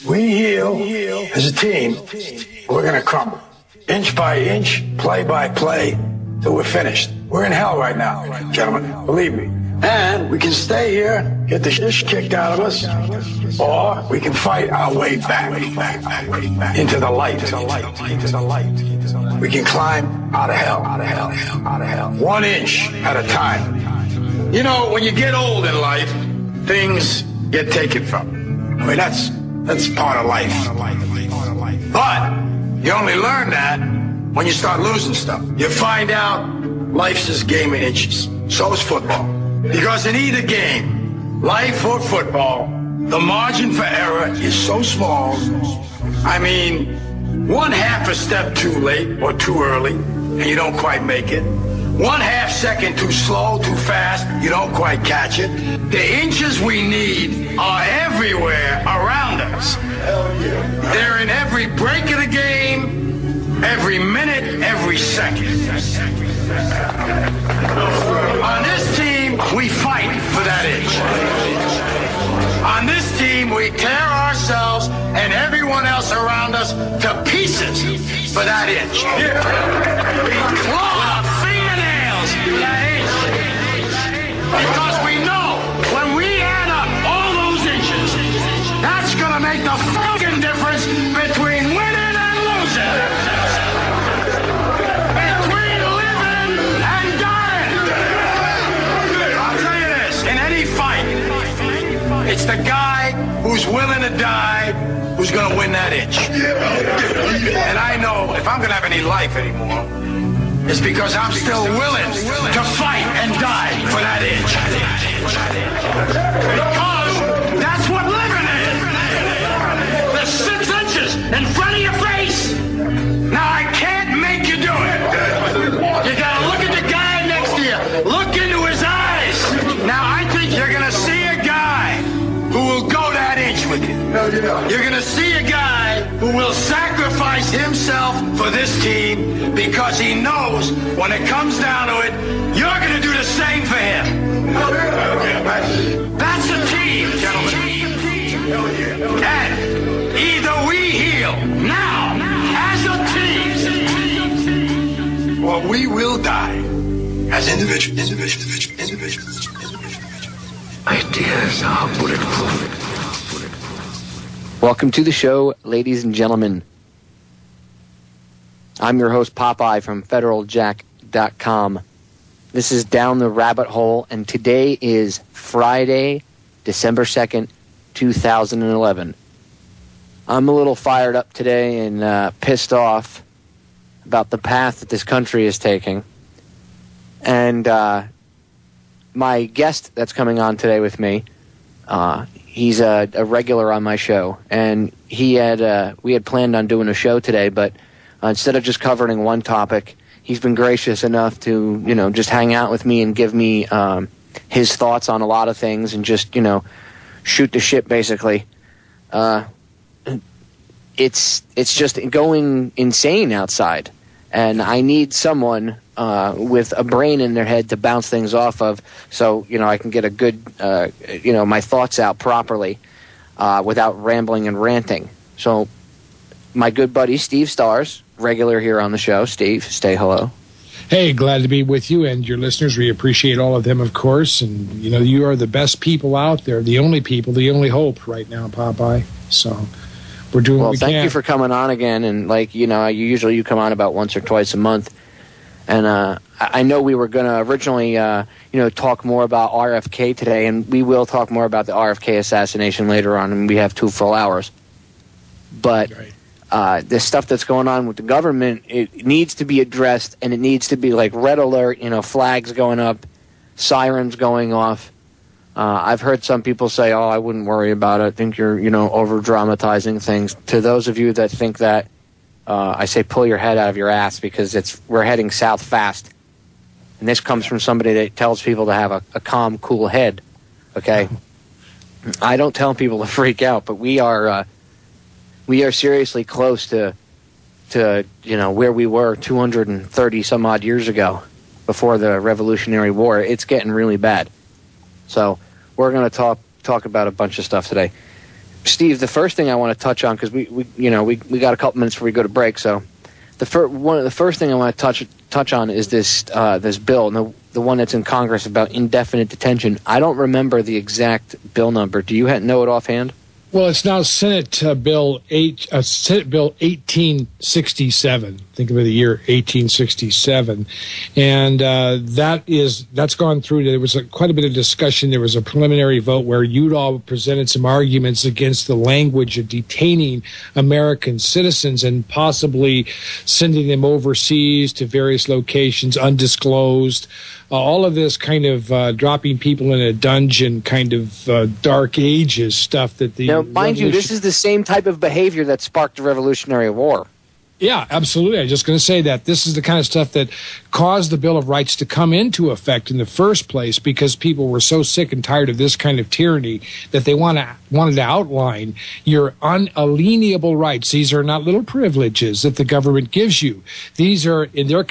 We heal as a team, we're going to crumble. Inch by inch, play by play, till we're finished. We're in hell right now, gentlemen, believe me. And we can stay here, get the shit kicked out of us, or we can fight our way back into the light. We can climb out of hell. 1 inch at a time. You know, when you get old in life, things get taken from you. I mean, that's part of life. But you only learn that when you start losing stuff. You find out life's this game of inches. So is football. Because in either game, life or football, the margin for error is so small. I mean, 1/2 a step too late or too early, and you don't quite make it. 1/2 second too slow, too fast, you don't quite catch it. The inches we need are everywhere around us. They're in every break of the game, every minute, every second. On this team, we fight for that inch. On this team, we tear ourselves and everyone else around us to pieces for that inch. We claw our fingernails for that inch. Because we know when we add up all those inches, that's going to make the fucking difference between winning and losing. Between living and dying. I'll tell you this, in any fight, it's the guy who's willing to die who's going to win that inch. And I know if I'm going to have any life anymore, it's because I'm still willing to fight and die for that inch. Because that's what living is. There's 6 inches in front of your face. Now I can't make you do it. You got to look at the guy next to you. Look into his eyes. Now I think you're going to see a guy who will go that inch with you. You're going to see a guy who will sacrifice himself for this team because he knows when it comes down to it, you're going to do the same for him. That's a team, gentlemen. And either we heal now as a team, or we will die as individuals. Ideas are bulletproof. Welcome to the show, ladies and gentlemen. I'm your host, Popeye from FederalJack.com. This is Down the Rabbit Hole, and today is Friday, December 2nd, 2011. I'm a little fired up today and pissed off about the path that this country is taking. And my guest that's coming on today with me, he's a regular on my show, and we had planned on doing a show today, but instead of just covering one topic, he's been gracious enough to, just hang out with me and give me his thoughts on a lot of things and just, shoot the shit, basically. It's just going insane outside, and I need someone with a brain in their head to bounce things off of, so I can get a good my thoughts out properly without rambling and ranting. So my good buddy Steve Stars, regular here on the show. Steve, say hello. Hey, glad to be with you and your listeners. We appreciate all of them, of course, and you are the best people out there, the only people, the only hope right now, Popeye. So we're doing what we can. Well, thank you for coming on again, and you come on about once or twice a month. And I know we were going to originally, talk more about RFK today, and we will talk more about the RFK assassination later on, and we have 2 full hours. But this stuff that's going on with the government, it needs to be addressed, and it needs to be like red alert, flags going up, sirens going off. I've heard some people say, I wouldn't worry about it. I think you're, over-dramatizing things. To those of you that think that, I say pull your head out of your ass, because we're heading south fast. And this comes from somebody that tells people to have a calm, cool head, okay? I don't tell people to freak out, but we are seriously close to where we were 230 some odd years ago before the Revolutionary War. It's getting really bad. So we're going to talk about a bunch of stuff today. Steve, the first thing I want to touch on, because we got a couple minutes before we go to break, so the first thing I want to touch on is this bill, the one that's in Congress about indefinite detention. I don't remember the exact bill number. Do you know it offhand? Well, it's now Senate Bill 1867. Think of it, the year 1867, and that's gone through. There was quite a bit of discussion. There was a preliminary vote where Udall presented some arguments against the language of detaining American citizens and possibly sending them overseas to various locations undisclosed. All of this kind of dropping people in a dungeon, kind of dark ages stuff that the... Now, mind you, this is the same type of behavior that sparked the Revolutionary War. Yeah, absolutely. I was just going to say that this is the kind of stuff that caused the Bill of Rights to come into effect in the first place, because people were so sick and tired of this kind of tyranny that they wanted to outline your unalienable rights. These are not little privileges that the government gives you. These are, in their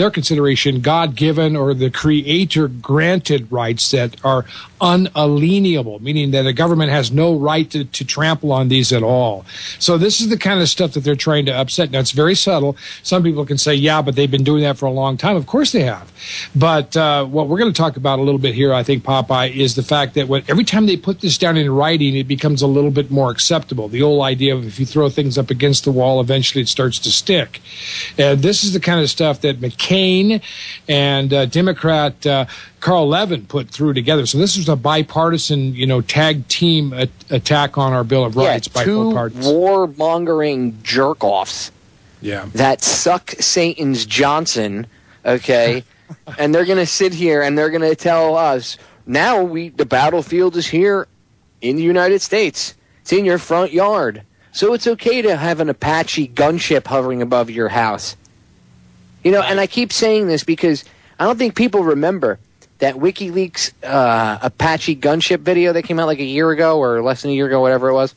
consideration, God-given or the Creator-granted rights that are unalienable, meaning that a government has no right to trample on these at all. So this is the kind of stuff that they're trying to upset. Now, it's very subtle. Some people can say, yeah, but they've been doing that for a long time. Of course they have. But what we're going to talk about a little bit here, I think, Popeye, is the fact that every time they put this down in writing, it becomes a little bit more acceptable. The old idea of if you throw things up against the wall, eventually it starts to stick. This is the kind of stuff that McCain and Democrat Carl Levin put through together. So this was a bipartisan, tag team attack on our Bill of Rights by both parties. Warmongering jerk-offs. Yeah. That suck Satan's Johnson, okay? And they're going to sit here and they're going to tell us, now the battlefield is here in the United States. It's in your front yard. So it's okay to have an Apache gunship hovering above your house. And I keep saying this because I don't think people remember that WikiLeaks Apache gunship video that came out like a year ago or less than a year ago, whatever it was.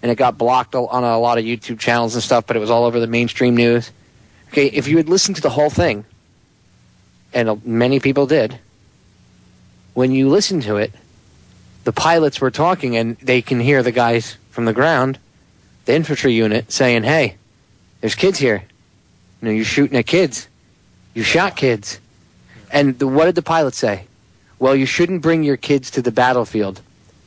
And it got blocked on a lot of YouTube channels and stuff, but it was all over the mainstream news. Okay, if you had listened to the whole thing, and many people did, when you listen to it, the pilots were talking, and they can hear the guys from the ground, the infantry unit, saying, hey, there's kids here. You're shooting at kids. You shot kids. And what did the pilot say? Well, you shouldn't bring your kids to the battlefield.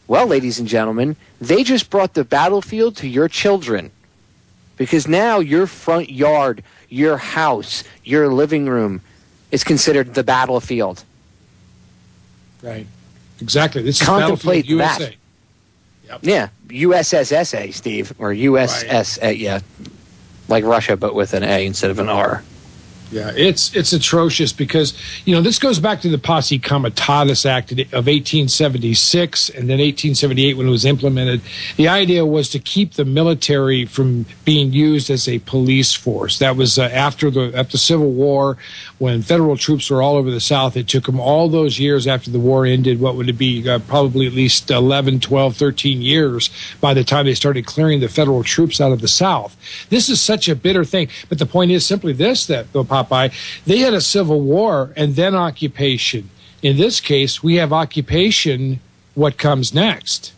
Well, ladies and gentlemen, they just brought the battlefield to your children. Because now your front yard, your house, your living room is considered the battlefield. Right. Exactly. This is Contemplate Battlefield USA. That. Yep. Yeah. USSSA, Steve. Or USSA, right. Yeah. Like Russia, but with an A instead of an R. Yeah, it's atrocious because, this goes back to the Posse Comitatus Act of 1876 and then 1878 when it was implemented. The idea was to keep the military from being used as a police force. That was after the Civil War, when federal troops were all over the South. It took them all those years after the war ended, what would it be, probably at least 11, 12, 13 years by the time they started clearing the federal troops out of the South. This is such a bitter thing. But the point is simply this, that Popeye, they had a civil war and then occupation. In this case, we have occupation, what comes next.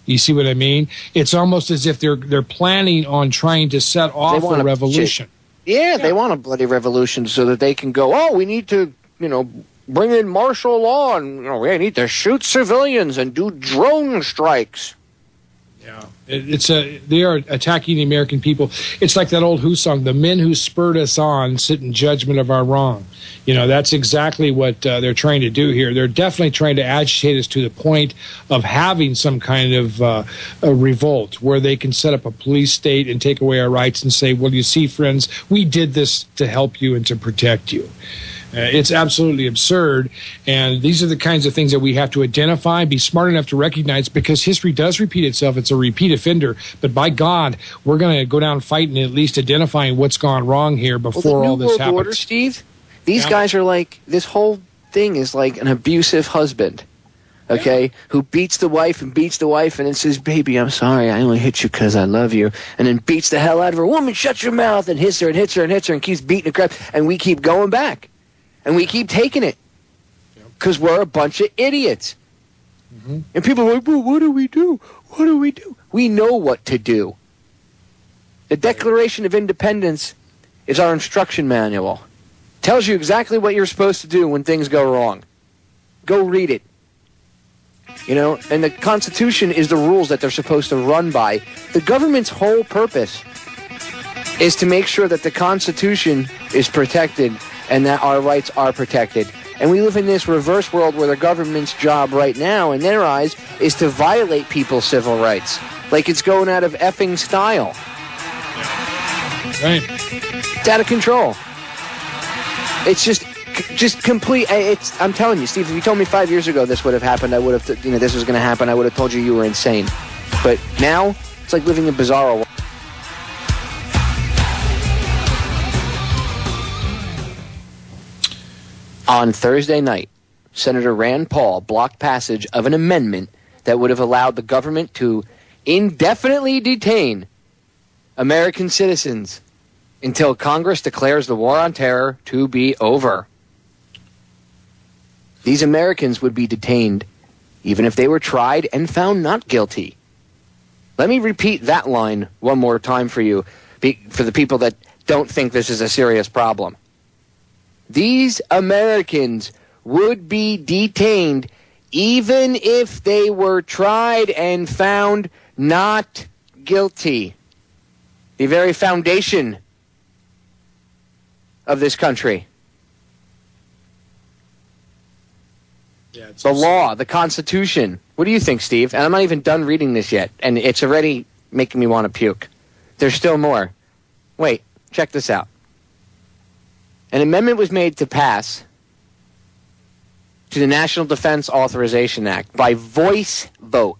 You see what I mean? It's almost as if they're planning on trying to set off a revolution. Yeah, they want a bloody revolution so that they can go, we need to, bring in martial law and we need to shoot civilians and do drone strikes. Yeah, they are attacking the American people. It's like that old Who song, "The men who spurred us on sit in judgment of our wrong." That's exactly what they're trying to do here. They're definitely trying to agitate us to the point of having some kind of a revolt where they can set up a police state and take away our rights and say, well, you see, friends, we did this to help you and to protect you. It's absolutely absurd, and these are the kinds of things that we have to identify, be smart enough to recognize, because history does repeat itself. It's a repeat offender, but by God, we're going to go down fighting, at least identifying what's gone wrong here before all this happens. New World Order, Steve, these guys are like, this whole thing is like an abusive husband, okay, who beats the wife and then says, baby, I'm sorry, I only hit you because I love you, and then beats the hell out of her. Woman, shut your mouth, and hits her and hits her and hits her and keeps beating the crap, and we keep going back. And we keep taking it because we're a bunch of idiots. Mm-hmm. And people are like, well, what do we do? what do we do? We know what to do. The Declaration of Independence is our instruction manual. Tells you exactly what you're supposed to do when things go wrong. Go read it. You know, and the Constitution is the rules that they're supposed to run by. The government's whole purpose is to make sure that the Constitution is protected and that our rights are protected. And we live in this reverse world where the government's job right now, in their eyes, is to violate people's civil rights. Like it's going out of effing style. Right. It's out of control. It's just complete. I'm telling you, Steve, if you told me 5 years ago this would have happened, I would have, this was going to happen, I would have told you were insane. But now, it's like living in a bizarre world. On Thursday night, Senator Rand Paul blocked passage of an amendment that would have allowed the government to indefinitely detain American citizens until Congress declares the war on terror to be over. These Americans would be detained even if they were tried and found not guilty. Let me repeat that line one more time for you, for the people that don't think this is a serious problem. These Americans would be detained even if they were tried and found not guilty. The very foundation of this country. Yeah, the law, the Constitution. What do you think, Steve? And I'm not even done reading this yet, and it's already making me want to puke. There's still more. Wait, check this out. An amendment was made to pass to the National Defense Authorization Act by voice vote.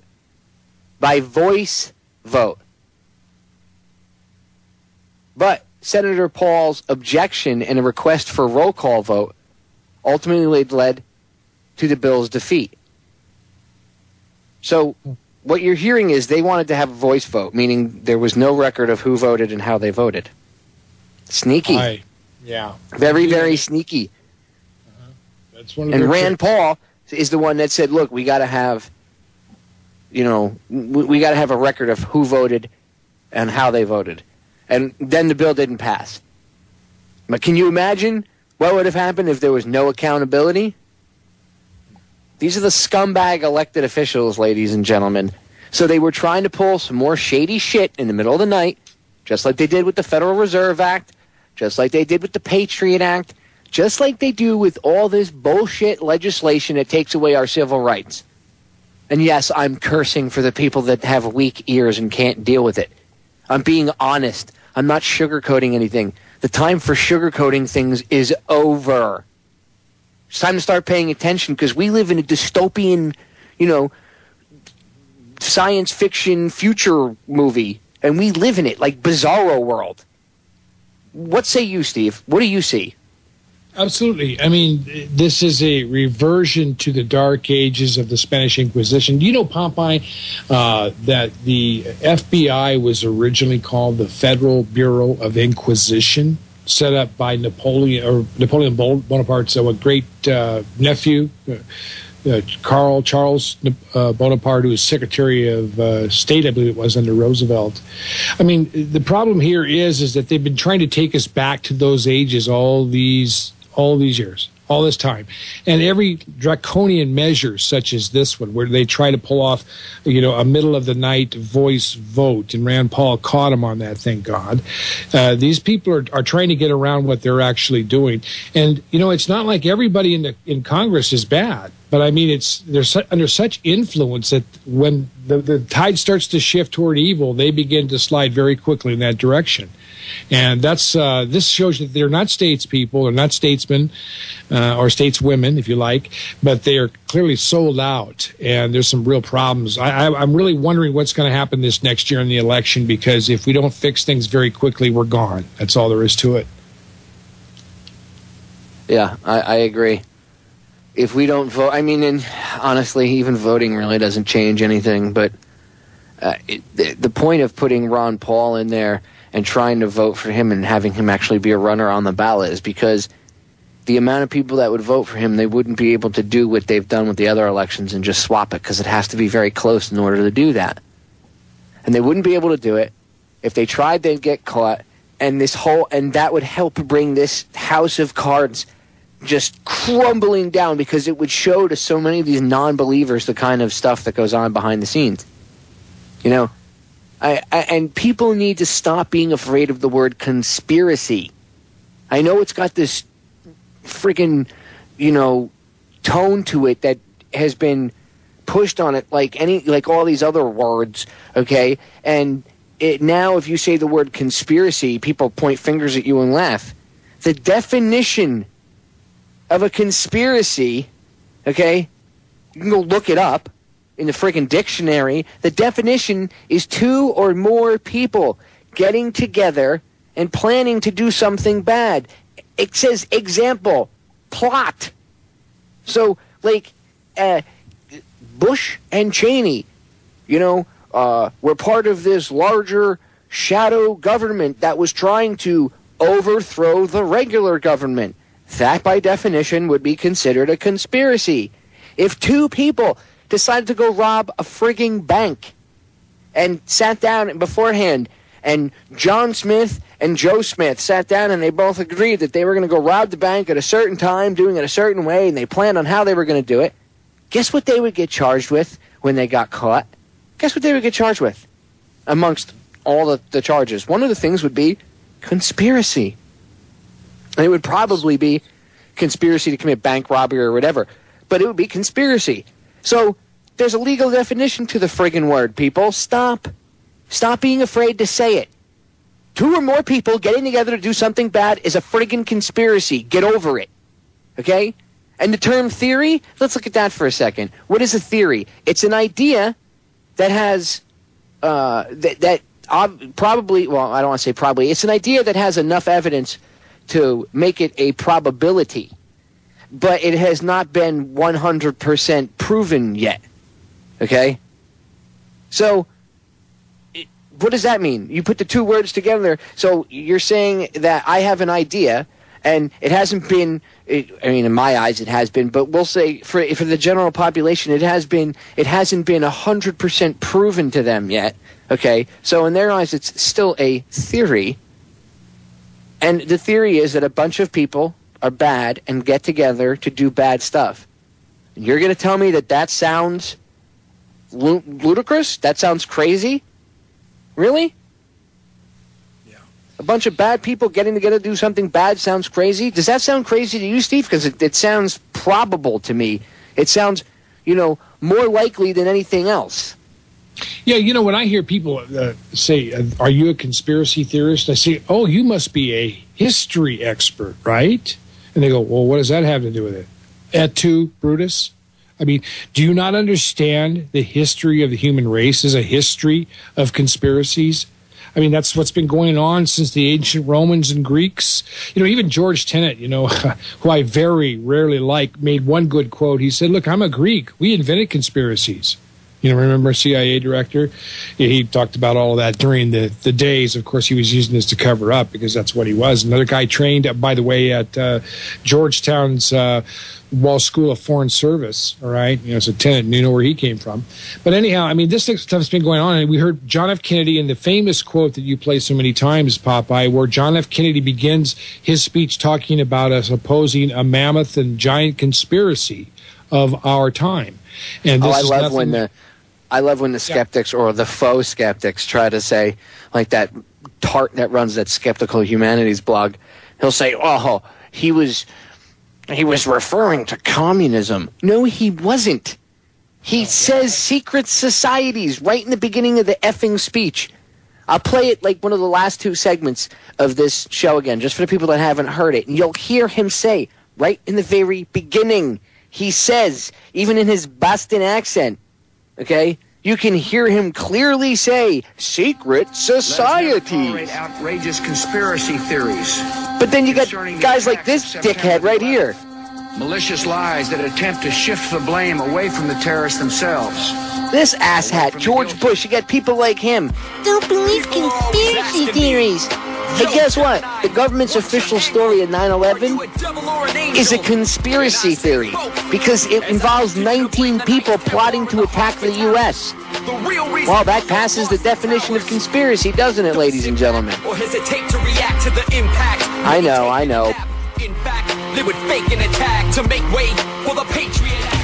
By voice vote. But Senator Paul's objection and a request for roll call vote ultimately led to the bill's defeat. So what you're hearing is they wanted to have a voice vote, meaning there was no record of who voted and how they voted. Sneaky. Yeah. Very, very sneaky. That's one of and their Rand tricks. Paul is the one that said, look, we got to have, we got to have a record of who voted and how they voted. And then the bill didn't pass. But can you imagine what would have happened if there was no accountability? These are the scumbag elected officials, ladies and gentlemen. So they were trying to pull some more shady shit in the middle of the night, just like they did with the Federal Reserve Act, just like they did with the Patriot Act, just like they do with all this bullshit legislation that takes away our civil rights. And yes, I'm cursing for the people that have weak ears and can't deal with it. I'm being honest. I'm not sugarcoating anything. The time for sugarcoating things is over. It's time to start paying attention because we live in a dystopian, science fiction future movie, and we live in it like Bizarro world. What say you, Steve? What do you see? Absolutely. I mean, this is a reversion to the dark ages of the Spanish Inquisition. Do you know, Popeye, that the FBI was originally called the Federal Bureau of Inquisition, set up by Napoleon Bonaparte's great nephew, Charles Bonaparte, who was Secretary of State, I believe it was, under Roosevelt. I mean, the problem here is that they've been trying to take us back to those ages all these years, all this time. And every draconian measure such as this one, where they try to pull off, a middle-of-the-night voice vote, and Rand Paul caught him on that, thank God. These people are trying to get around what they're actually doing. And, it's not like everybody in Congress is bad. But, I mean, they're under such influence that when the tide starts to shift toward evil, they begin to slide very quickly in that direction. And that's this shows that they're not statespeople, they're not statesmen or stateswomen, if you like, but they are clearly sold out, and there's some real problems. I'm really wondering what's going to happen this next year in the election, because if we don't fix things very quickly, we're gone. That's all there is to it. Yeah, I agree. If we don't vote, and honestly, even voting really doesn't change anything, but the point of putting Ron Paul in there and trying to vote for him and having him actually be a runner on the ballot is because the amount of people that would vote for him, they wouldn't be able to do what they've done with the other elections and just swap it, because it has to be very close in order to do that. and they wouldn't be able to do it. If they tried, they'd get caught, and that would help bring this house of cards just crumbling down, because it would show to so many of these non-believers the kind of stuff that goes on behind the scenes. You know, and people need to stop being afraid of the word conspiracy. I know it's got this freaking, tone to it that has been pushed on it like all these other words, okay? And now if you say the word conspiracy, people point fingers at you and laugh. The definition of a conspiracy, okay, you can go look it up in the freaking dictionary. The definition is 2 or more people getting together and planning to do something bad. It says example, plot. So, Bush and Cheney, were part of this larger shadow government that was trying to overthrow the regular government. That, by definition, would be considered a conspiracy. If 2 people decided to go rob a frigging bank and sat down beforehand, and John Smith and Joe Smith sat down and they both agreed that they were going to go rob the bank at a certain time, doing it a certain way, and they planned on how they were going to do it, guess what they would get charged with when they got caught? Guess what they would get charged with amongst all the charges? One of the things would be conspiracy. And it would probably be conspiracy to commit bank robbery or whatever, but it would be conspiracy. So there's a legal definition to the friggin' word, people. Stop being afraid to say it. 2 or more people getting together to do something bad is a friggin' conspiracy. Get over it. Okay? And the term theory, let's look at that for a second. What is a theory? It's an idea that has, probably, well, I don't want to say probably, it's an idea that has enough evidence to make it a probability, but it has not been 100% proven yet. Okay? So, what does that mean? You put the 2 words together, so you're saying that I have an idea, and it hasn't been, in my eyes it has been, but we'll say for the general population it hasn't been 100% proven to them yet. Okay? So in their eyes it's still a theory. And the theory is that a bunch of people are bad and get together to do bad stuff. You're going to tell me that sounds ludicrous? That sounds crazy? Really? Yeah. A bunch of bad people getting together to do something bad sounds crazy? Does that sound crazy to you, Steve? Because it sounds probable to me. It sounds, more likely than anything else. Yeah, when I hear people say, are you a conspiracy theorist? I say, oh, you must be a history expert, right? And they go, well, what does that have to do with it? Et tu, Brutus? I mean, do you not understand the history of the human race is a history of conspiracies? I mean, that's what's been going on since the ancient Romans and Greeks. Even George Tenet, who I very rarely like, made one good quote. He said, look, I'm a Greek. We invented conspiracies. Remember CIA director? He talked about all of that during the days. Of course, he was using this to cover up because that's what he was. Another guy trained, by the way, at Georgetown's Wall School of Foreign Service, all right? It's a Tenet, and where he came from. But anyhow, this stuff's been going on, and we heard John F. Kennedy in the famous quote that you play so many times, Popeye, where John F. Kennedy begins his speech talking about us opposing a mammoth and giant conspiracy of our time. And this I love when the skeptics or the faux skeptics try to say, like that tart that runs that Skeptical Humanities blog, he'll say, oh, he was referring to communism. No, he wasn't. He says secret societies right in the beginning of the effing speech. I'll play it like one of the last 2 segments of this show again, just for the people that haven't heard it. And you'll hear him say, right in the very beginning, he says, even in his Boston accent, okay, you can hear him clearly say, secret societies. Outrageous conspiracy theories. But then you got guys like this dickhead right here. Malicious lies that attempt to shift the blame away from the terrorists themselves. This asshat, George Bush, you got people like him. Don't believe conspiracy theories. Hey, guess what? The government's official story of 9/11 is a conspiracy theory because it involves 19 people plotting to attack the U.S. Well, that passes the definition of conspiracy, doesn't it, ladies and gentlemen? I know. In fact, they would fake an attack to make way for the Patriot Act.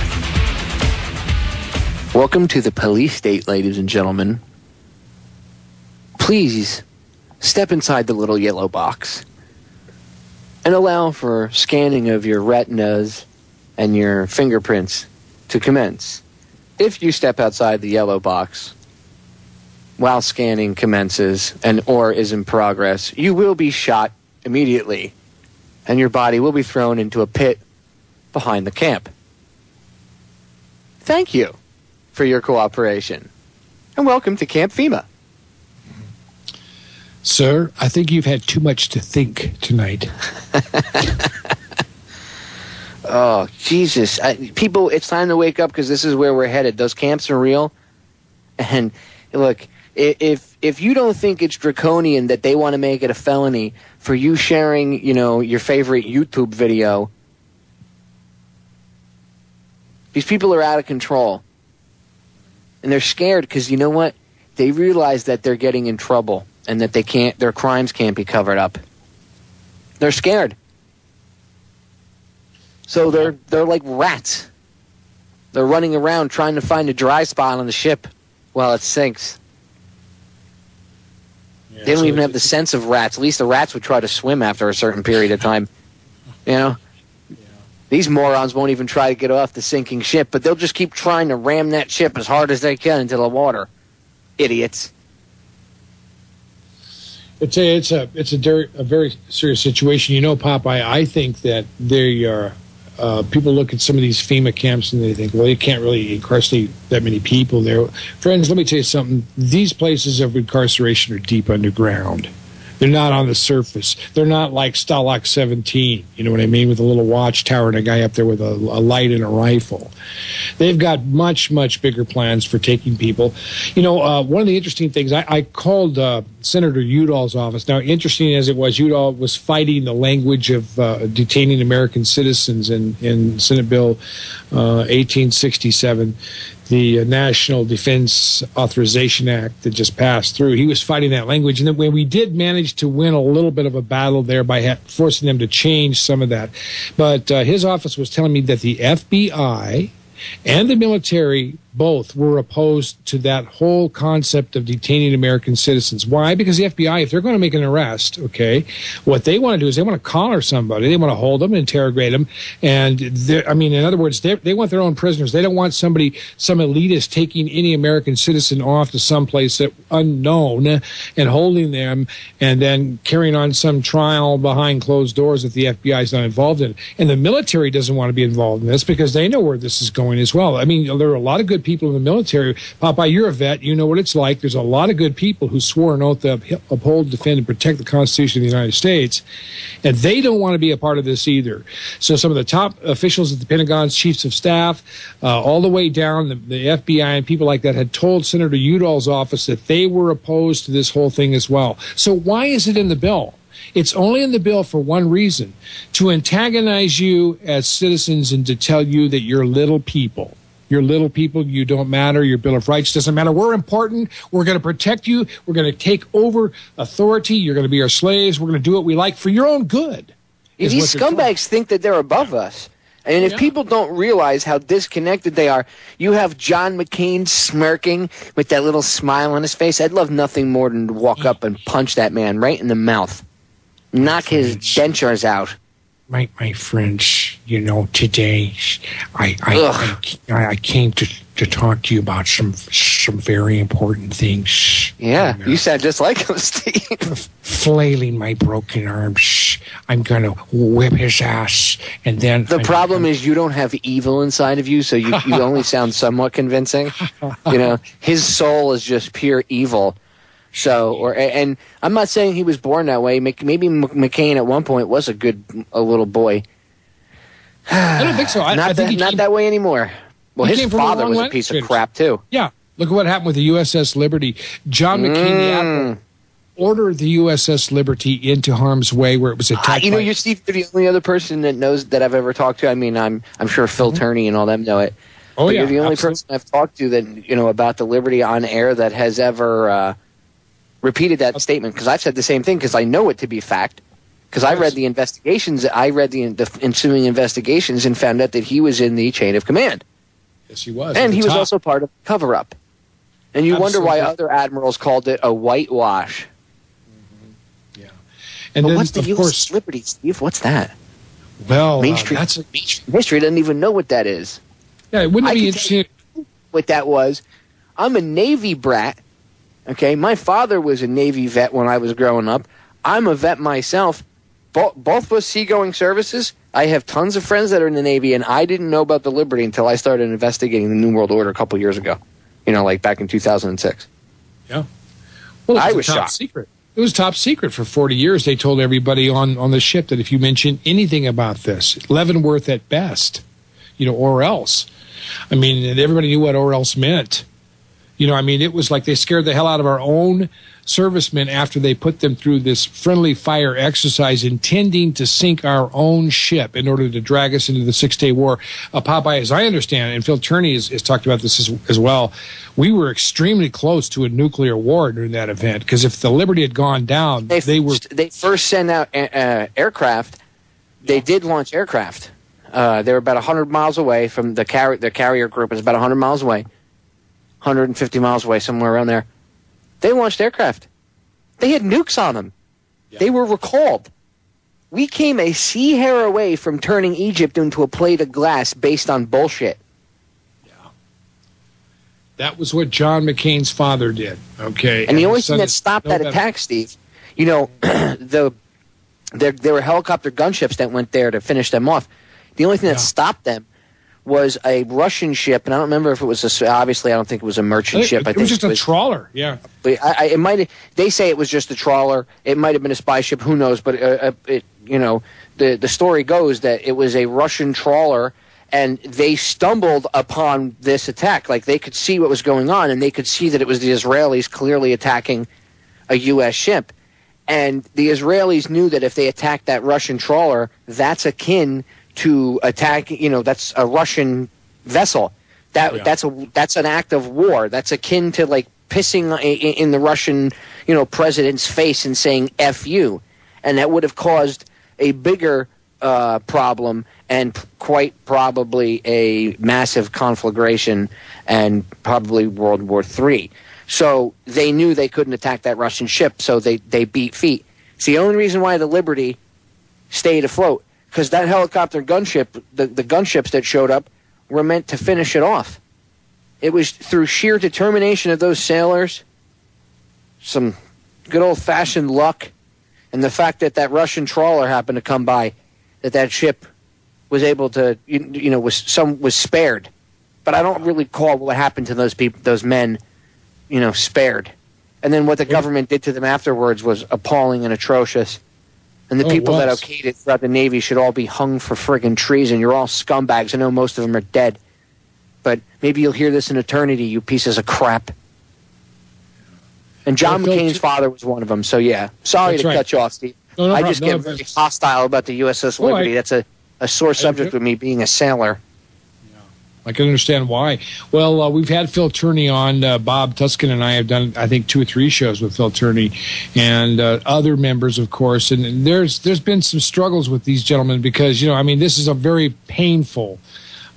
Welcome to the police state, ladies and gentlemen. Please step inside the little yellow box and allow for scanning of your retinas and your fingerprints to commence. If you step outside the yellow box while scanning commences or is in progress, you will be shot immediately, and your body will be thrown into a pit behind the camp. Thank you for your cooperation, and welcome to Camp FEMA. Sir, I think you've had too much to think tonight. Oh, Jesus. People, it's time to wake up because this is where we're headed. Those camps are real. And look, if you don't think it's draconian that they want to make it a felony for you sharing, your favorite YouTube video, these people are out of control. And they're scared because you know what? They realize that they're getting in trouble and that their crimes can't be covered up. They're scared. So they're like rats. They're running around trying to find a dry spot on the ship while it sinks. Yeah, they don't even have the sense of rats. At least the rats would try to swim after a certain period of time. Yeah. These morons won't even try to get off the sinking ship, but they'll just keep trying to ram that ship as hard as they can into the water. Idiots. It's a very serious situation. Popeye, I think that they are. People look at some of these FEMA camps and they think, well, you can't really incarcerate that many people there. Friends, let me tell you something. These places of incarceration are deep underground. They're not on the surface. They're not like Stalag 17, you know what I mean, with a little watchtower and a guy up there with a light and a rifle. They've got much, much bigger plans for taking people. One of the interesting things, I called Senator Udall's office. Now, interesting as it was, Udall was fighting the language of detaining American citizens in Senate Bill 1867. The National Defense Authorization Act that just passed through. He was fighting that language. And then when we did manage to win a little bit of a battle there by forcing them to change some of that. But his office was telling me that the FBI and the military both were opposed to that whole concept of detaining American citizens. Why? Because the FBI, if they're going to make an arrest, okay, what they want to do is they want to collar somebody. They want to hold them, interrogate them. And, in other words, they want their own prisoners. They don't want some elitist taking any American citizen off to someplace unknown and holding them and then carrying on some trial behind closed doors that the FBI is not involved in. And the military doesn't want to be involved in this because they know where this is going as well. There are a lot of good people in the military. Popeye, you're a vet. You know what it's like. There's a lot of good people who swore an oath to uphold, defend, and protect the Constitution of the United States, and they don't want to be a part of this either. So some of the top officials at the Pentagon's chiefs of staff, all the way down, the FBI and people like that had told Senator Udall's office that they were opposed to this whole thing as well. So why is it in the bill? It's only in the bill for one reason, to antagonize you as citizens and to tell you that you're little people. You're little people. You don't matter. Your Bill of Rights doesn't matter. We're important. We're going to protect you. We're going to take over authority. You're going to be our slaves. We're going to do what we like for your own good. These scumbags think that they're above us. And if people don't realize how disconnected they are, you have John McCain smirking with that little smile on his face. I'd love nothing more than to walk up and punch that man right in the mouth. Knock his dentures out. My friends, today I came to talk to you about some very important things. Yeah, you sound just like him, Steve. Flailing my broken arms, I'm gonna whip his ass, and then the problem is you don't have evil inside of you, so you only sound somewhat convincing. His soul is just pure evil. So, and I'm not saying he was born that way. Maybe McCain at one point was a little boy. I don't think so. I think not that way anymore. Well, his father was a piece of crap too. Yeah, look at what happened with the USS Liberty. John McCain, the admiral. order the USS Liberty into harm's way where it was attacked? You're Steve, the only other person that knows that I've ever talked to. I mean, I'm sure Phil Turney and all them know it. Oh, but yeah, you're the only absolutely. person I've talked to that about the Liberty on air that has ever repeated that statement. Because I've said the same thing because I know it to be fact. Because I read the investigations, I read the ensuing investigations and found out that he was in the chain of command. Yes, he was. And he was also part of the cover-up. And you wonder why Absolutely. other admirals called it a whitewash. Yeah. And But then, what's the of U.S. course, Liberty, Steve? What's that? well, Main Street history doesn't even know what that is. yeah, wouldn't it be I can interesting? What that was, I'm a Navy brat. Okay, my father was a Navy vet when I was growing up. I'm a vet myself. Both was seagoing services. I have tons of friends that are in the Navy, and I didn't know about the Liberty until I started investigating the New World Order a couple years ago. Like back in 2006. Yeah. Well, I it was was top shocked. secret. It was top secret for 40 years. They told everybody on the ship that if you mention anything about this, Leavenworth at best, or else. I mean, and everybody knew what or else meant. It was like they scared the hell out of our own servicemen after they put them through this friendly fire exercise intending to sink our own ship in order to drag us into the 6-Day War. Popeye, as I understand, and Phil Turney has talked about this as well, we were extremely close to a nuclear war during that event, because if the Liberty had gone down, they first sent out aircraft. They did launch aircraft. They were about 100 miles away from the carrier group. Is about 100 miles away, 150 miles away, somewhere around there. They launched aircraft. They had nukes on them. Yeah. They were recalled. We came a sea hair away from turning Egypt into a plate of glass based on bullshit. Yeah. That was what John McCain's father did. Okay. And the only thing that stopped that attack, Steve, there were helicopter gunships that went there to finish them off. The only thing that stopped them was a Russian ship, and I don't remember if it was obviously I don't think it was a merchant ship. I think it was just a trawler. Yeah, but it might. They say it was just a trawler. It might have been a spy ship. Who knows? But the story goes that it was a Russian trawler, and they stumbled upon this attack. Like they could see what was going on, and they could see that it was the Israelis clearly attacking a U.S. ship, and the Israelis knew that if they attacked that Russian trawler, that's akin to attack, that's a Russian vessel. That's an act of war. That's akin to like pissing in the Russian, president's face and saying "F you," and that would have caused a bigger problem and quite probably a massive conflagration and probably World War III. So they knew they couldn't attack that Russian ship, so they beat feet. It's the only reason why the Liberty stayed afloat. Because that helicopter gunship, the gunships that showed up, were meant to finish it off. It was through sheer determination of those sailors, some good old-fashioned luck, and the fact that that Russian trawler happened to come by, that ship was able to, was spared. But I don't really call what happened to those people, those men, spared. And then what the government did to them afterwards was appalling and atrocious. And the people that okayed it throughout the Navy should all be hung for friggin' treason. You're all scumbags. I know most of them are dead. But maybe you'll hear this in eternity, you pieces of crap. And John McCain's father was one of them. So, yeah. Sorry to cut you off, Steve. No I just get very hostile about the USS Liberty. That's a sore subject with me being a sailor. I can understand why. Well, we've had Phil Turney on. Bob Tuskin and I have done, I think, 2 or 3 shows with Phil Turney and other members, of course. And there's been some struggles with these gentlemen because, this is a very painful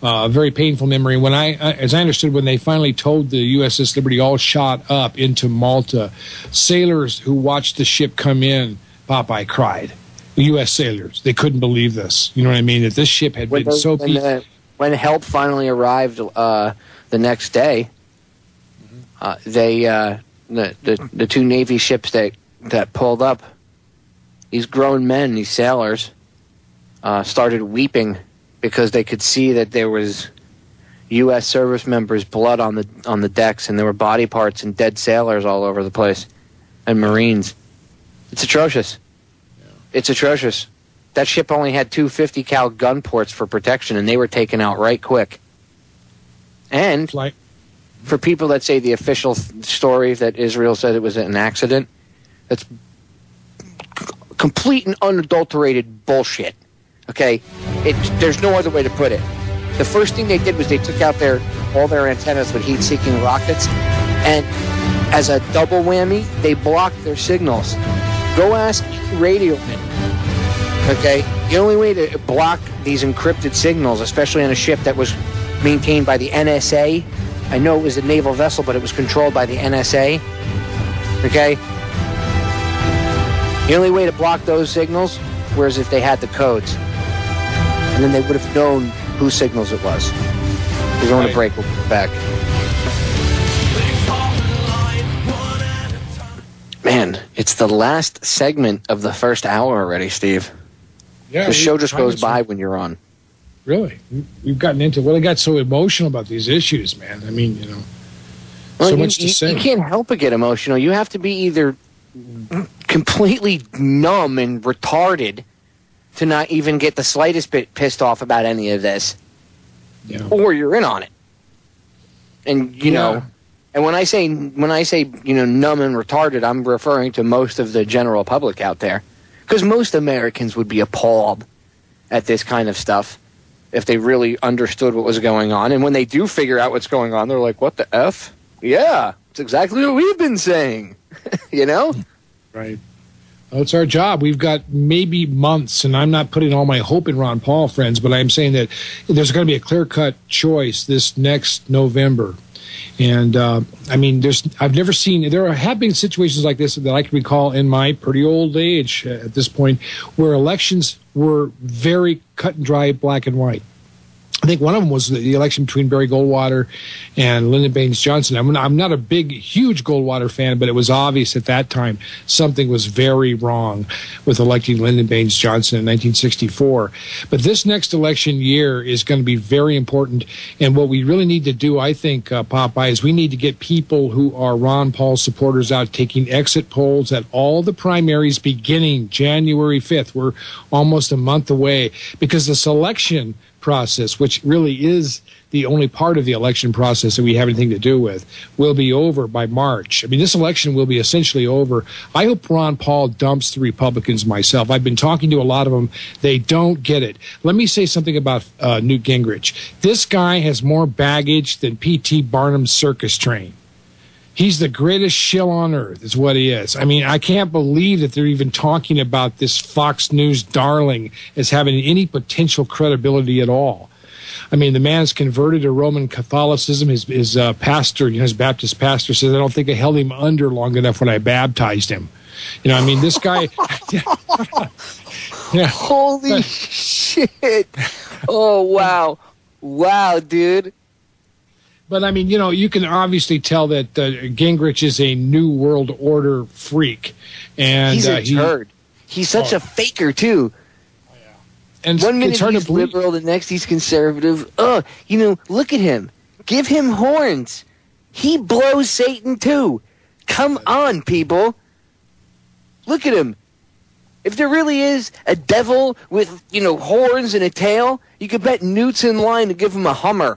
memory. When as I understood, when they finally towed the USS Liberty all shot up into Malta, sailors who watched the ship come in, Popeye cried. The U.S. sailors, they couldn't believe this. You know what I mean? That this ship had been so beat. When help finally arrived the next day, the 2 Navy ships that pulled up, these grown men, these sailors, started weeping because they could see that there was U.S. service members' blood on the decks, and there were body parts and dead sailors all over the place, and Marines. It's atrocious. Yeah. It's atrocious. That ship only had 2 50 cal gun ports for protection, and they were taken out right quick. And for people that say the official story that Israel said it was an accident, that's complete and unadulterated bullshit. Okay? There's no other way to put it. The first thing they did was they took out all their antennas with heat-seeking rockets, and as a double whammy, they blocked their signals. Go ask radiomen. Okay? The only way to block these encrypted signals, especially on a ship that was maintained by the NSA, I know it was a naval vessel, but it was controlled by the NSA. Okay? The only way to block those signals was if they had the codes. And then they would have known whose signals it was. We're going to break. We'll be back. Man, it's the last segment of the first hour already, Steve. Yeah, the show just goes by when you're on. Really? We've gotten into, well, I got so emotional about these issues, man. I mean, you know, well, so much to say. You can't help but get emotional. You have to be either completely numb and retarded to not even get the slightest bit pissed off about any of this, or you're in on it. And you know, and when I say numb and retarded, I'm referring to most of the general public out there, because most Americans would be appalled at this kind of stuff if they really understood what was going on. And when they do figure out what's going on, they're like, "What the F? Yeah, it's exactly what we've been saying." You know? Right. Well, it's our job. We've got maybe months, and I'm not putting all my hope in Ron Paul, friends, but I'm saying that there's going to be a clear-cut choice this next November. And, I mean, I've never seen, there have been situations like this that I can recall in my pretty old age at this point, where elections were very cut and dry, black and white. I think one of them was the election between Barry Goldwater and Lyndon Baines Johnson. I'm not a huge Goldwater fan, but it was obvious at that time something was very wrong with electing Lyndon Baines Johnson in 1964. But this next election year is going to be very important. And what we really need to do, I think, Popeye, is we need to get people who are Ron Paul supporters out taking exit polls at all the primaries beginning January 5th. We're almost a month away, because the selection process, which really is the only part of the election process that we have anything to do with, will be over by March. I mean, this election will be essentially over. I hope Ron Paul dumps the Republicans myself. I've been talking to a lot of them. They don't get it. Let me say something about Newt Gingrich. This guy has more baggage than P.T. Barnum's circus train. He's the greatest shill on earth, is what he is. I mean, I can't believe that they're even talking about this Fox News darling as having any potential credibility at all. I mean, the man's converted to Roman Catholicism. His pastor, his Baptist pastor, says, "I don't think I held him under long enough when I baptized him." You know, I mean, this guy. Yeah. Holy shit! Oh wow, wow, dude. But, I mean, you know, you can obviously tell that Gingrich is a New World Order freak. And he's a turd. He's such a faker, too. Yeah. And one minute he's liberal, the next he's conservative. You know, look at him. Give him horns. He blows Satan, too. Come on, people. Look at him. If there really is a devil with, horns and a tail, you could bet Newt's in line to give him a Hummer.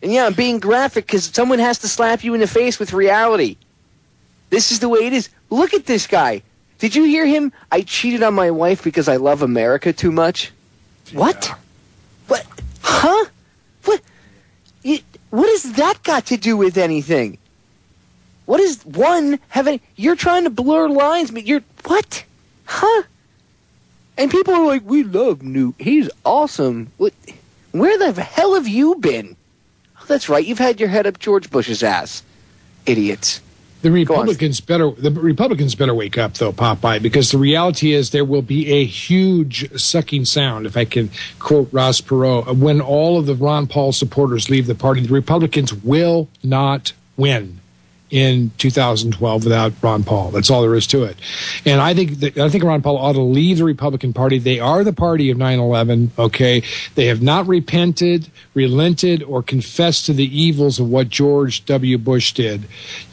And yeah, I'm being graphic because someone has to slap you in the face with reality. This is the way it is. Look at this guy. Did you hear him? I cheated on my wife because I love America too much. Yeah. What? What? Huh? What? What has that got to do with anything? What is one having? You're trying to blur lines, but you're what? Huh? And people are like, "We love Newt. He's awesome." What? Where the hell have you been? That's right. You've had your head up George Bush's ass. Idiots. The Republicans better wake up, though, Popeye, because the reality is there will be a huge sucking sound, if I can quote Ross Perot, when all of the Ron Paul supporters leave the party. The Republicans will not win in 2012 without Ron Paul. That's all there is to it. And I think Ron Paul ought to leave the Republican Party. They are the party of 9/11, okay? They have not repented, relented, or confessed to the evils of what George W. Bush did.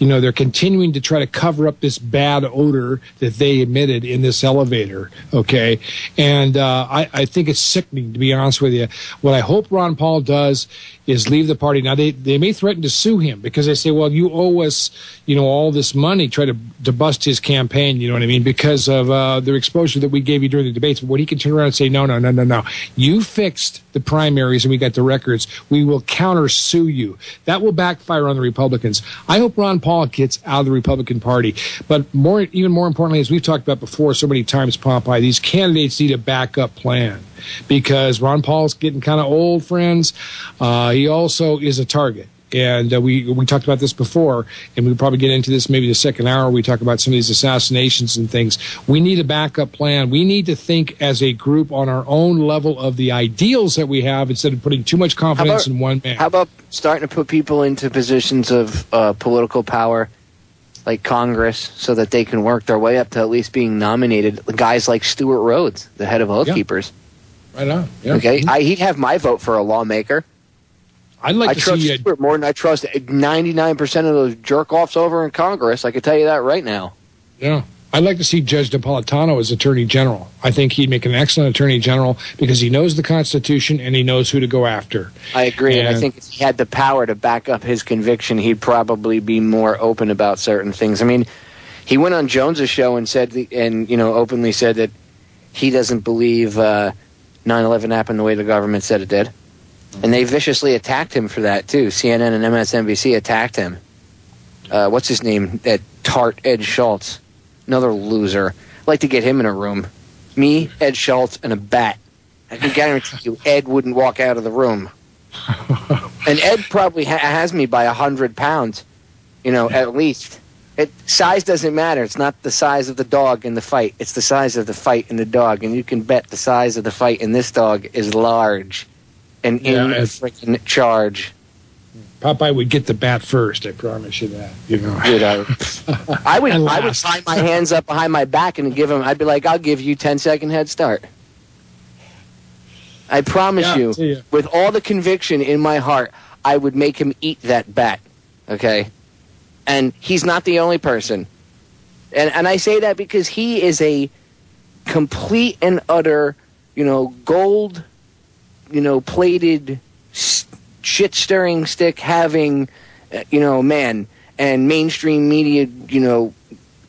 They're continuing to try to cover up this bad odor that they emitted in this elevator, okay? And I think it's sickening, to be honest with you. What I hope Ron Paul does is leave the party. Now, they may threaten to sue him because they say, well, you owe us, all this money, try to bust his campaign, you know what I mean, because of the exposure that we gave you during the debates. But what he can turn around and say, no. You fixed the primaries and we got the records. We will counter-sue you. That will backfire on the Republicans. I hope Ron Paul gets out of the Republican Party. But even more importantly, as we've talked about before so many times, Popeye, these candidates need a backup plan because Ron Paul's getting kind of old, friends. He also is a target. And we talked about this before, and we'll probably get into this maybe the second hour. We talk about some of these assassinations and things. We need a backup plan. We need to think as a group on our own level of the ideals that we have instead of putting too much confidence in one man. How about starting to put people into positions of political power, like Congress, so that they can work their way up to at least being nominated? Guys like Stuart Rhodes, the head of Oath Keepers. Right on. Yeah. Okay, he'd have my vote for a lawmaker. I'd like to trust see Stuart more than I trust 99% of those jerk-offs over in Congress. I can tell you that right now. Yeah. I'd like to see Judge Napolitano as Attorney General. I think he'd make an excellent Attorney General because he knows the Constitution and he knows who to go after. I agree, and I think if he had the power to back up his conviction, he'd probably be more open about certain things. I mean, he went on Jones's show and said, openly said that he doesn't believe 9/11 happened the way the government said it did. And they viciously attacked him for that, too. CNN and MSNBC attacked him. What's his name? Ed Schultz. Another loser. I'd like to get him in a room. Me, Ed Schultz, and a bat. I can guarantee you Ed wouldn't walk out of the room. And Ed probably has me by 100 pounds, at least. Size doesn't matter. It's not the size of the dog in the fight. It's the size of the fight in the dog. And you can bet the size of the fight in this dog is large. And in a freaking charge. Popeye would get the bat first, I promise you that. Dude, I would tie my hands up behind my back and give him, I'd be like, I'll give you 10-second head start. I promise you, with all the conviction in my heart, I would make him eat that bat. Okay? And he's not the only person. And I say that because he is a complete and utter, gold, plated, shit-stirring stick having, man, and mainstream media,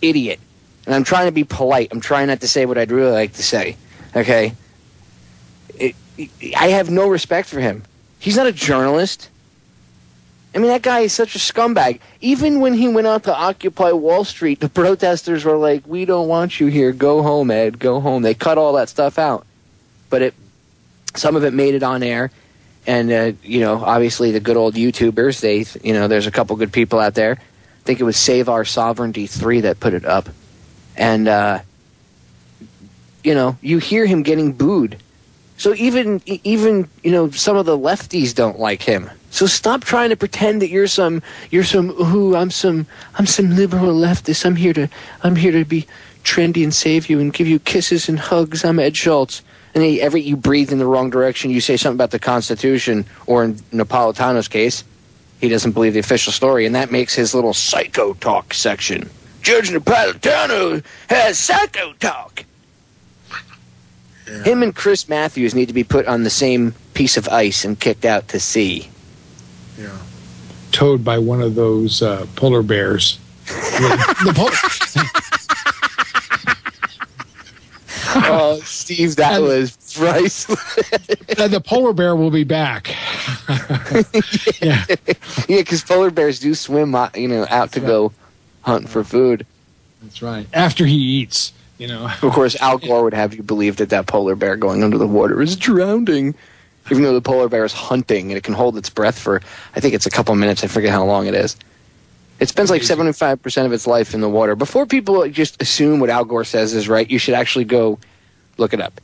idiot. And I'm trying to be polite. I'm trying not to say what I'd really like to say. Okay? I have no respect for him. He's not a journalist. I mean, that guy is such a scumbag. Even when he went out to Occupy Wall Street, the protesters were like, we don't want you here. Go home, Ed. Go home. They cut all that stuff out. But some of it made it on air. And, obviously the good old YouTubers, there's a couple good people out there. I think it was Save Our Sovereignty 3 that put it up. And, you hear him getting booed. So even some of the lefties don't like him. So stop trying to pretend that I'm some liberal leftist. I'm here to be trendy and save you and give you kisses and hugs. I'm Ed Schultz. And you breathe in the wrong direction, you say something about the Constitution, or in Napolitano's case, he doesn't believe the official story, and that makes his little psycho talk section. Judge Napolitano has psycho talk. Yeah. Him and Chris Matthews need to be put on the same piece of ice and kicked out to sea. Yeah. Towed by one of those polar bears. Oh, Steve, that was priceless. The polar bear will be back. Yeah, because polar bears do swim, out to go hunt for food. That's right. After he eats, Of course, Al Gore would have you believe that polar bear going under the water is drowning, even though the polar bear is hunting and it can hold its breath for, I think it's a couple minutes. I forget how long it is. It spends like 75% of its life in the water. Before people just assume what Al Gore says is right, you should actually go look it up.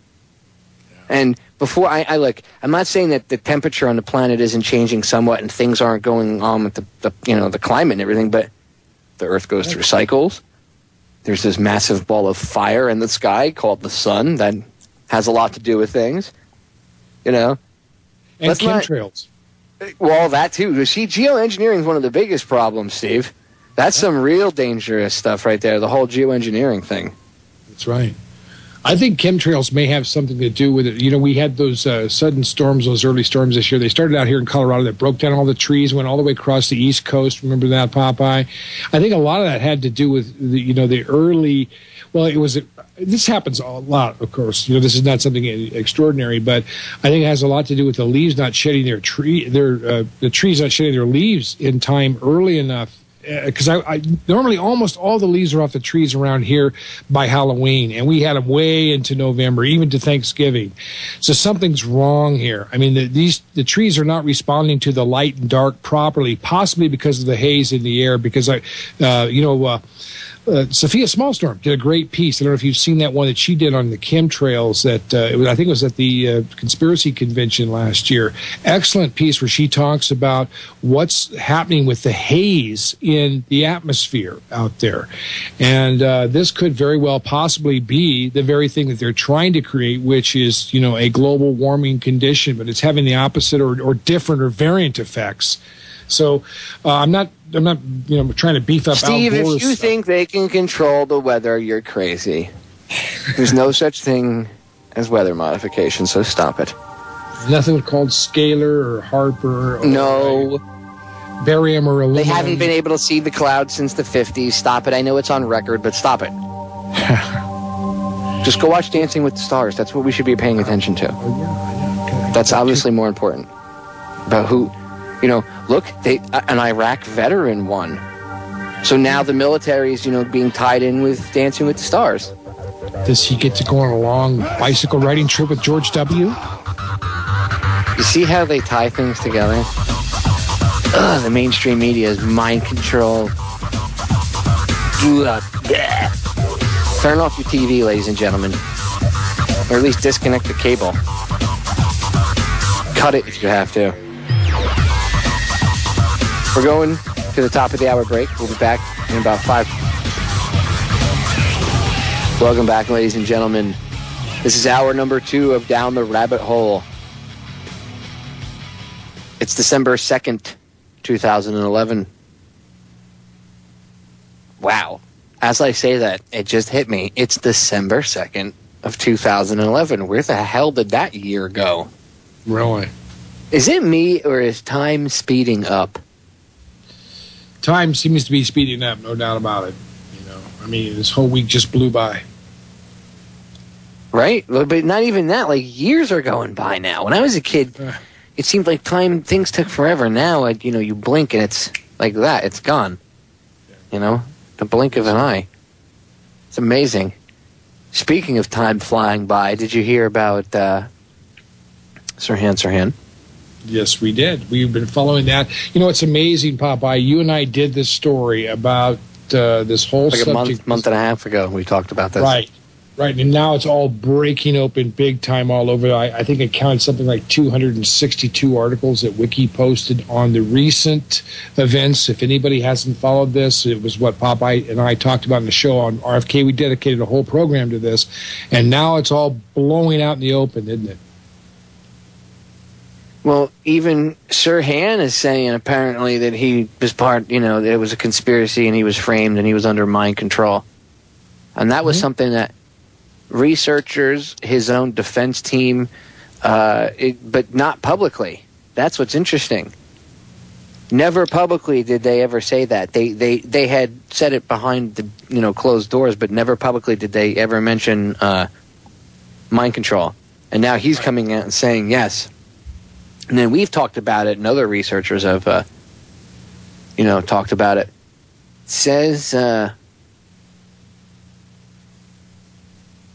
Yeah. And before I look, I'm not saying that the temperature on the planet isn't changing somewhat and things aren't going on with the climate and everything, but the Earth goes through cycles. There's this massive ball of fire in the sky called the sun that has a lot to do with things, And chemtrails. Well, that too. See, geoengineering is one of the biggest problems, Steve. That's some real dangerous stuff right there, the whole geoengineering thing. That's right. I think chemtrails may have something to do with it. You know, we had those sudden storms, those early storms this year. They started out here in Colorado that broke down all the trees, went all the way across the East Coast. Remember that, Popeye? I think a lot of that had to do with the early. Well, this happens a lot, of course. You know, this is not something extraordinary, but I think it has a lot to do with the leaves not shedding the trees not shedding their leaves in time early enough. Because I normally almost all the leaves are off the trees around here by Halloween, and we had them way into November, even to Thanksgiving. So something's wrong here. I mean, the trees are not responding to the light and dark properly, possibly because of the haze in the air. Because Sophia Smallstorm did a great piece. I don't know if you've seen that one that she did on the chemtrails. I think it was at the conspiracy convention last year. Excellent piece where she talks about what's happening with the haze in the atmosphere out there, and this could very well possibly be the very thing that they're trying to create, which is a global warming condition, but it's having the opposite or different or variant effects. So I'm not trying to beef up Steve, Al Gore's if you think they can control the weather, you're crazy. There's no such thing as weather modification, so stop it. Nothing called scalar or Harper or no barium or aluminum. They haven't been able to see the clouds since the 50s. Stop it. I know it's on record, but stop it. Just go watch Dancing with the Stars. That's what we should be paying attention to. Okay. That's obviously more important. About who... look, an Iraq veteran won. So now the military is, being tied in with Dancing with the Stars. Does he get to go on a long bicycle riding trip with George W.? You see how they tie things together? The mainstream media is mind control. Turn off your TV, ladies and gentlemen. Or at least disconnect the cable. Cut it if you have to. We're going to the top of the hour break. We'll be back in about 5. Welcome back, ladies and gentlemen. This is hour number 2 of Down the Rabbit Hole. It's December 2nd, 2011. Wow. As I say that, it just hit me. It's December 2nd of 2011. Where the hell did that year go? Really? Is it me, or is time speeding up? Time seems to be speeding up, no doubt about it. I mean, this whole week just blew by. Right? But not even that. Like, years are going by now. When I was a kid, it seemed like things took forever. Now, you blink and it's like that. It's gone. The blink of an eye. It's amazing. Speaking of time flying by, did you hear about Sirhan? Yes, we did. We've been following that. It's amazing, Popeye. You and I did this story about this whole subject. A month and a half ago, we talked about this. Right. And now it's all breaking open big time all over. I think it counted something like 262 articles that Wiki posted on the recent events. If anybody hasn't followed this, it was what Popeye and I talked about in the show on RFK. We dedicated a whole program to this. And now it's all blowing out in the open, isn't it? Well, even Sirhan is saying apparently that he was that it was a conspiracy and he was framed and he was under mind control. And that was something that researchers, his own defense team, but not publicly. That's what's interesting. Never publicly did they ever say that. They had said it behind the closed doors, but never publicly did they ever mention mind control. And now he's coming out and saying yes. And then we've talked about it, and other researchers have, talked about it. It says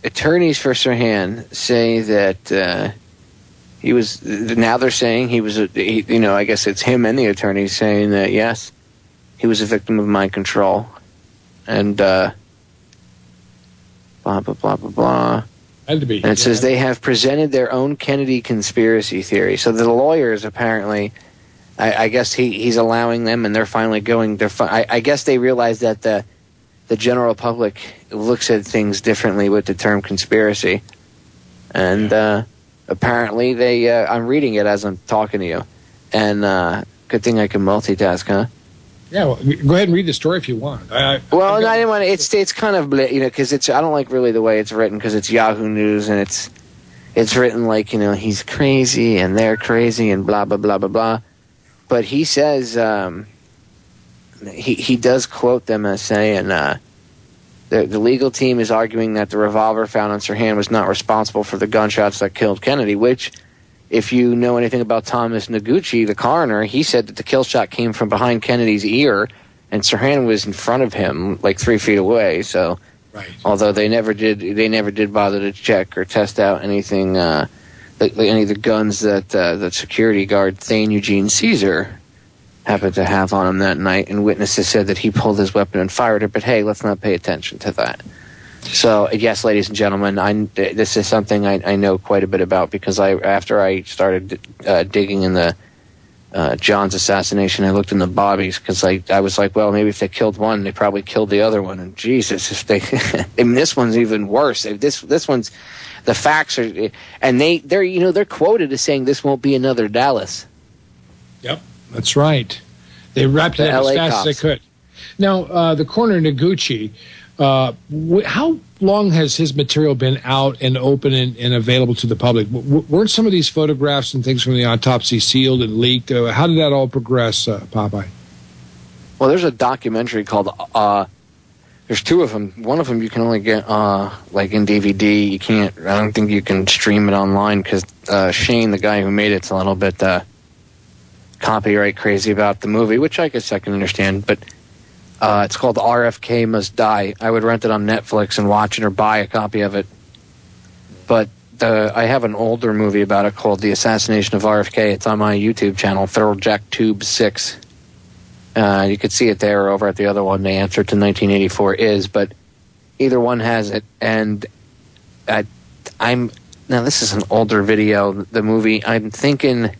attorneys for Sirhan say that he was. Now they're saying he was. I guess it's him and the attorneys saying that yes, he was a victim of mind control, and blah blah blah blah blah. Had to be. And it says they have presented their own Kennedy conspiracy theory. So the lawyers apparently, I guess he's allowing them, and they're finally going. I guess they realize that the general public looks at things differently with the term conspiracy, and apparently they. I'm reading it as I'm talking to you, and good thing I can multitask, huh? Yeah, well, go ahead and read the story if you want. I didn't want to. It's kind of, because I don't like really the way it's written, because it's Yahoo News and it's written like, he's crazy and they're crazy and blah blah blah blah blah. But he says he does quote them as saying the legal team is arguing that the revolver found on Sirhan was not responsible for the gunshots that killed Kennedy, which, if you know anything about Thomas Noguchi, the coroner, he said that the kill shot came from behind Kennedy's ear, and Sirhan was in front of him, like 3 feet away. So, right. Although they never did bother to check or test out anything, any of the guns that the security guard Thane Eugene Caesar happened to have on him that night, and witnesses said that he pulled his weapon and fired it. But hey, let's not pay attention to that. So, yes, ladies and gentlemen, this is something I know quite a bit about, because after I started digging in the John's assassination, I looked in the Bobby's, because I was like, well, maybe if they killed one, they probably killed the other one. And Jesus, if they, I mean, this one's even worse. This one's, the facts are, and they're quoted as saying this won't be another Dallas. Yep, that's right. They wrapped it up as fast as they could. Now, the coroner Noguchi. How long has his material been out and open and available to the public? Weren't some of these photographs and things from the autopsy sealed and leaked? How did that all progress, Popeye? Well, there's a documentary called, there's 2 of them. One of them you can only get like in DVD. I don't think you can stream it online, because Shane, the guy who made it's a little bit copyright crazy about the movie, which I guess I can understand, but it's called RFK Must Die. I would rent it on Netflix and watch it, or buy a copy of it. But I have an older movie about it called The Assassination of RFK. It's on my YouTube channel, Feral Jack Tube 6. You could see it there, or over at the other one. The answer to 1984 is, but either one has it. And now this is an older video. The movie, I'm thinking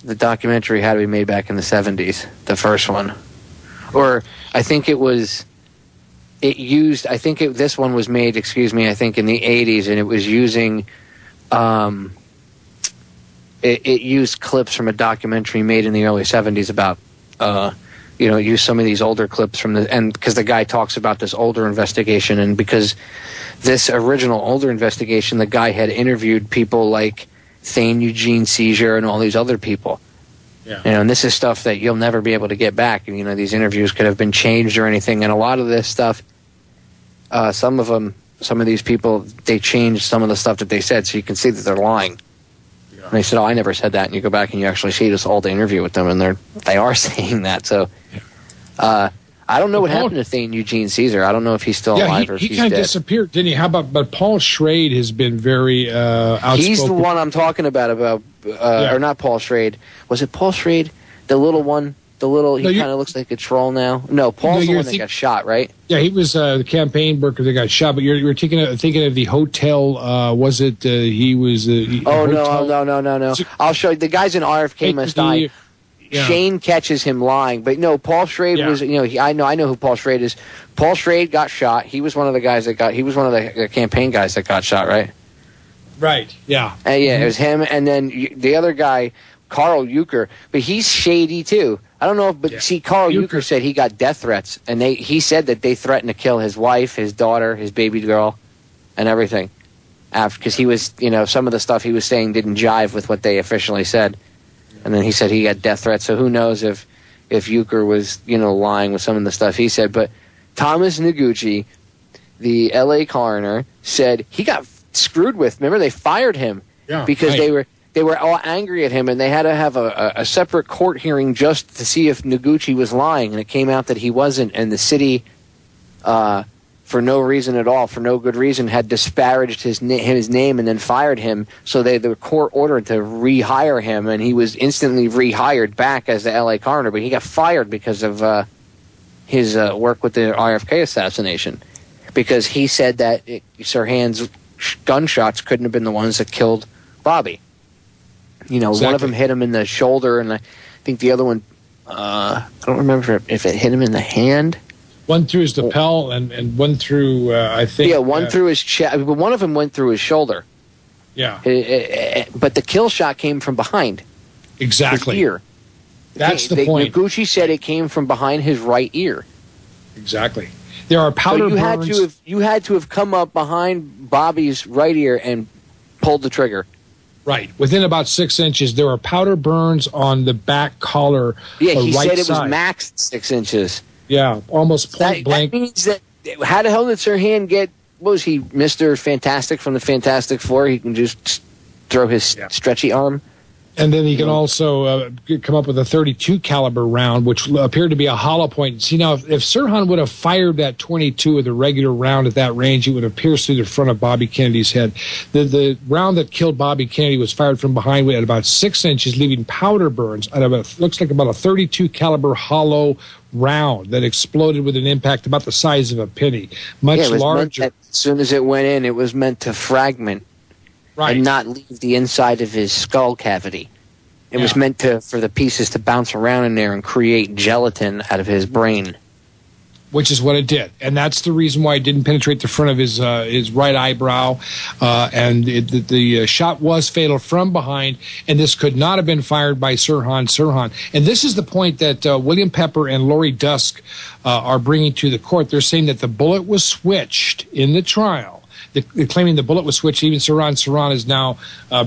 the documentary had to be made back in the 70s, the first one. Or I think this one was made, I think in the 80s, and it was using, it used clips from a documentary made in the early 70s about, it used some of these older clips because the guy talks about this older investigation, and because this original older investigation, the guy had interviewed people like Thane Eugene Caesar and all these other people. Yeah. And this is stuff that you'll never be able to get back. These interviews could have been changed or anything. And a lot of this stuff, some of these people, they changed some of the stuff that they said, so you can see that they're lying. Yeah. And they said, "Oh, I never said that." And you go back and you actually see this old interview with them, and they are saying that. So, I don't know what happened to Thane Eugene Caesar. I don't know if he's still alive or if he's dead. He kind of disappeared, didn't he? But Paul Schrade has been very outspoken. He's the one I'm talking about, or not Paul Schrade. Was it Paul Schrade? The little one? He kind of looks like a troll now. No, Paul's the one that got shot, right? Yeah, he was the campaign worker that got shot, but you're thinking of the hotel, was it he was... No. I'll show you. The guy's in RFK Must Die. Yeah. Shane catches him lying, but no, Paul Schrade was, I know who Paul Schrade is. Paul Schrade got shot. He was one of the guys he was one of the campaign guys that got shot, right? Right, yeah. It was him, and then the other guy, Carl Euchre, but he's shady too. I don't know, see, Carl Euchre said he got death threats, and he said that they threatened to kill his wife, his daughter, his baby girl, and everything. Because he was, some of the stuff he was saying didn't jive with what they officially said. And then he said he got death threats, so who knows if Euchre was, lying with some of the stuff he said. But Thomas Noguchi, the L.A. coroner, said he got screwed with. Remember, they fired him because they were all angry at him, and they had to have a separate court hearing just to see if Noguchi was lying. And it came out that he wasn't, and the city, for no reason at all, for no good reason, had disparaged his name and then fired him. So the court ordered to rehire him, and he was instantly rehired back as the L.A. coroner. But he got fired because of his work with the RFK assassination, because he said that Sirhan's gunshots couldn't have been the ones that killed Bobby. Exactly. One of them hit him in the shoulder, and I think the other one, I don't remember if it hit him in the hand. One through his lapel and one through, I think... Yeah, one through his chest, but one of them went through his shoulder. Yeah. But the kill shot came from behind. Exactly. His ear. That's the point. Noguchi said it came from behind his right ear. Exactly. There are powder burns. You had to have come up behind Bobby's right ear and pulled the trigger. Right. Within about 6 inches, there are powder burns on the back collar. Yeah, he right said it side. was max 6 inches. Yeah, almost point blank. That means that, how the hell did Sirhan get, what was he, Mr. Fantastic from the Fantastic Four? He can just throw his stretchy arm. And then he can also come up with a 32 caliber round, which appeared to be a hollow point. See, now, if Sirhan would have fired that 22 with a regular round at that range, it would have pierced through the front of Bobby Kennedy's head. The round that killed Bobby Kennedy was fired from behind at about 6 inches, leaving powder burns at about, looks like about a 32 caliber hollow round that exploded with an impact about the size of a penny, much larger. As soon as it went in, it was meant to fragment. Right. And not leave the inside of his skull cavity. It was meant for the pieces to bounce around in there and create gelatin out of his brain. Which is what it did. And that's the reason why it didn't penetrate the front of his right eyebrow. And the shot was fatal from behind, and this could not have been fired by Sirhan. And this is the point that William Pepper and Lori Dusk are bringing to the court. They're saying that the bullet was switched in the trial. They're claiming the bullet was switched. Even Sirhan is now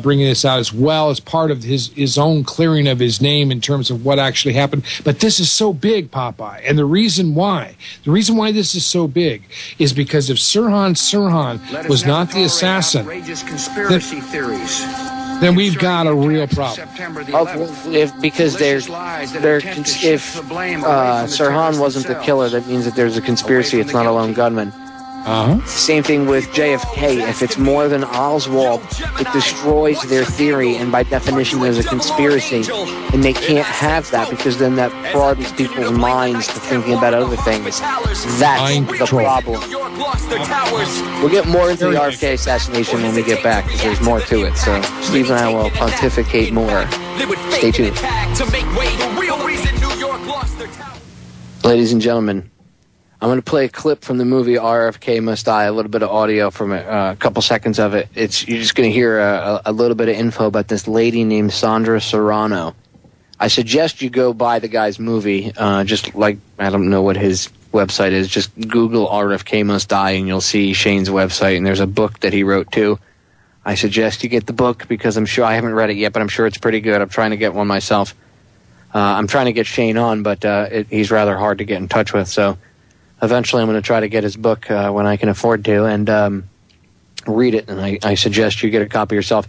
bringing this out as well as part of his own clearing of his name in terms of what actually happened. But this is so big, Popeye. And the reason why this is so big is because if Sirhan was not the assassin, then we've got a real problem. If Sirhan wasn't the killer, that means that there's a conspiracy. It's not a lone gunman. Same thing with JFK. If it's more than Oswald, it destroys their theory, and by definition there's a conspiracy, and they can't have that because then that broadens people's minds to thinking about other things. That's the problem. We'll get more into the RFK assassination when we get back, because there's more to it. So Steve and I will pontificate more. Stay tuned. Ladies and gentlemen, I'm going to play a clip from the movie RFK Must Die, a little bit of audio from it, a couple seconds of it. You're just going to hear a little bit of info about this lady named Sandra Serrano. I suggest you go buy the guy's movie, just like, I don't know what his website is, just Google RFK Must Die and you'll see Shane's website, and there's a book that he wrote too. I suggest you get the book because I'm sure, I haven't read it yet, but I'm sure it's pretty good. I'm trying to get one myself. I'm trying to get Shane on, but he's rather hard to get in touch with, so eventually I'm going to try to get his book when I can afford to and read it, and I suggest you get a copy yourself.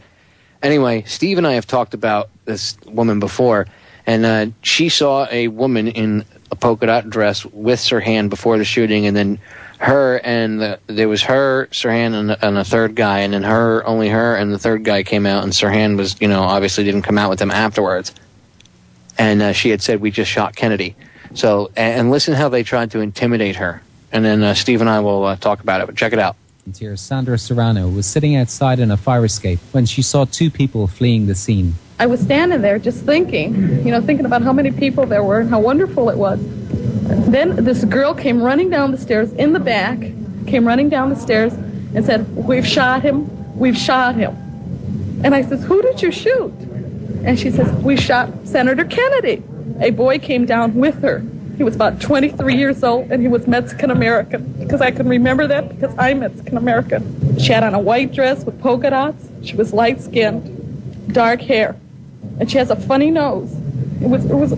Anyway, Steve and I have talked about this woman before, and she saw a woman in a polka dot dress with Sirhan before the shooting, and then there was her, Sirhan, and a third guy, and then only her and the third guy came out, and Sirhan was, obviously didn't come out with them afterwards. And she had said, "We just shot Kennedy." So, and listen how they tried to intimidate her. And then Steve and I will talk about it, but check it out. Sandra Serrano was sitting outside in a fire escape when she saw two people fleeing the scene. I was standing there just thinking about how many people there were and how wonderful it was. Then this girl came running down the stairs in the back, and said, "We've shot him, we've shot him." And I says, "Who did you shoot?" And she says, "We shot Senator Kennedy." A boy came down with her. He was about 23 years old, and he was Mexican-American, because I can remember that because I'm Mexican-American. She had on a white dress with polka dots. She was light-skinned, dark hair, and she has a funny nose.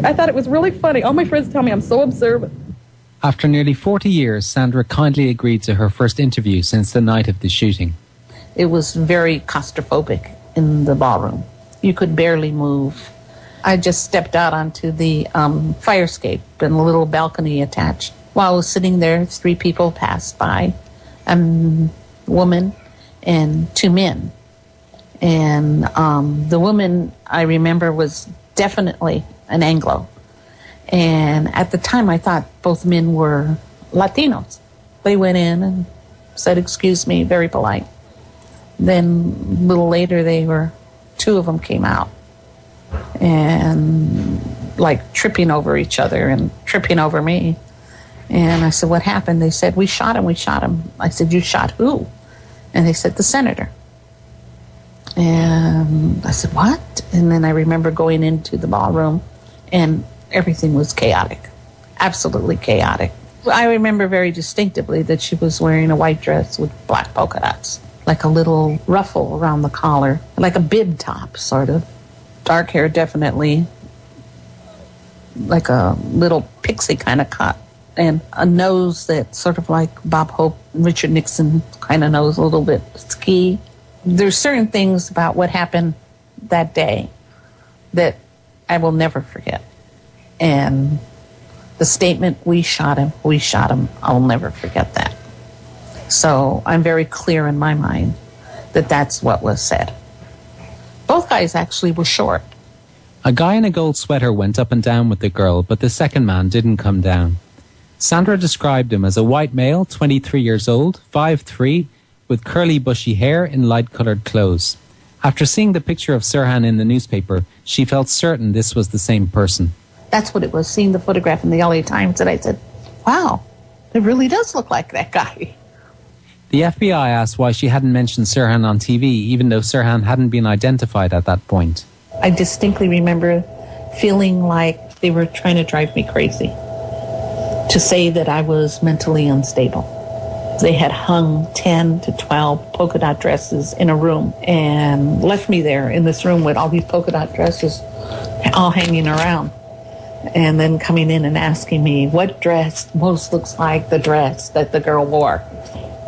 I thought it was really funny. All my friends tell me I'm so observant. After nearly 40 years, Sandra kindly agreed to her first interview since the night of the shooting. It was very claustrophobic in the ballroom. You could barely move. I just stepped out onto the fire escape and a little balcony attached. While I was sitting there, three people passed by, a woman and two men. And the woman, I remember, was definitely an Anglo. And at the time, I thought both men were Latinos. They went in and said, "Excuse me," very polite. Then a little later, two of them came out. And like tripping over each other and tripping over me. And I said, "What happened?" They said, we shot him. I said, "You shot who?" And they said, "The senator." And I said, "What?" And then I remember going into the ballroom and Everything was chaotic, absolutely chaotic. I remember very distinctively that she was wearing a white dress with black polka dots, like a little ruffle around the collar, like a bib top, sort of. Dark hair, definitely, like a little pixie kind of cut, and a nose that sort of like Bob Hope, Richard Nixon kind of nose, a little bit ski. There's certain things about what happened that day that I will never forget. And the statement, we shot him, I'll never forget that. So I'm very clear in my mind that that's what was said. Both guys actually were short. A guy in a gold sweater went up and down with the girl, but the second man didn't come down. Sandra described him as a white male, 23 years old, 5'3", with curly bushy hair in light-coloured clothes. After seeing the picture of Sirhan in the newspaper, she felt certain this was the same person. That's what it was, seeing the photograph in the LA Times, and I said, wow, it really does look like that guy. The FBI asked why she hadn't mentioned Sirhan on TV, even though Sirhan hadn't been identified at that point. I distinctly remember feeling like they were trying to drive me crazy, to say that I was mentally unstable. They had hung 10 to 12 polka dot dresses in a room and left me there in this room with all these polka dot dresses all hanging around. And then coming in and asking me what dress most looks like the dress that the girl wore.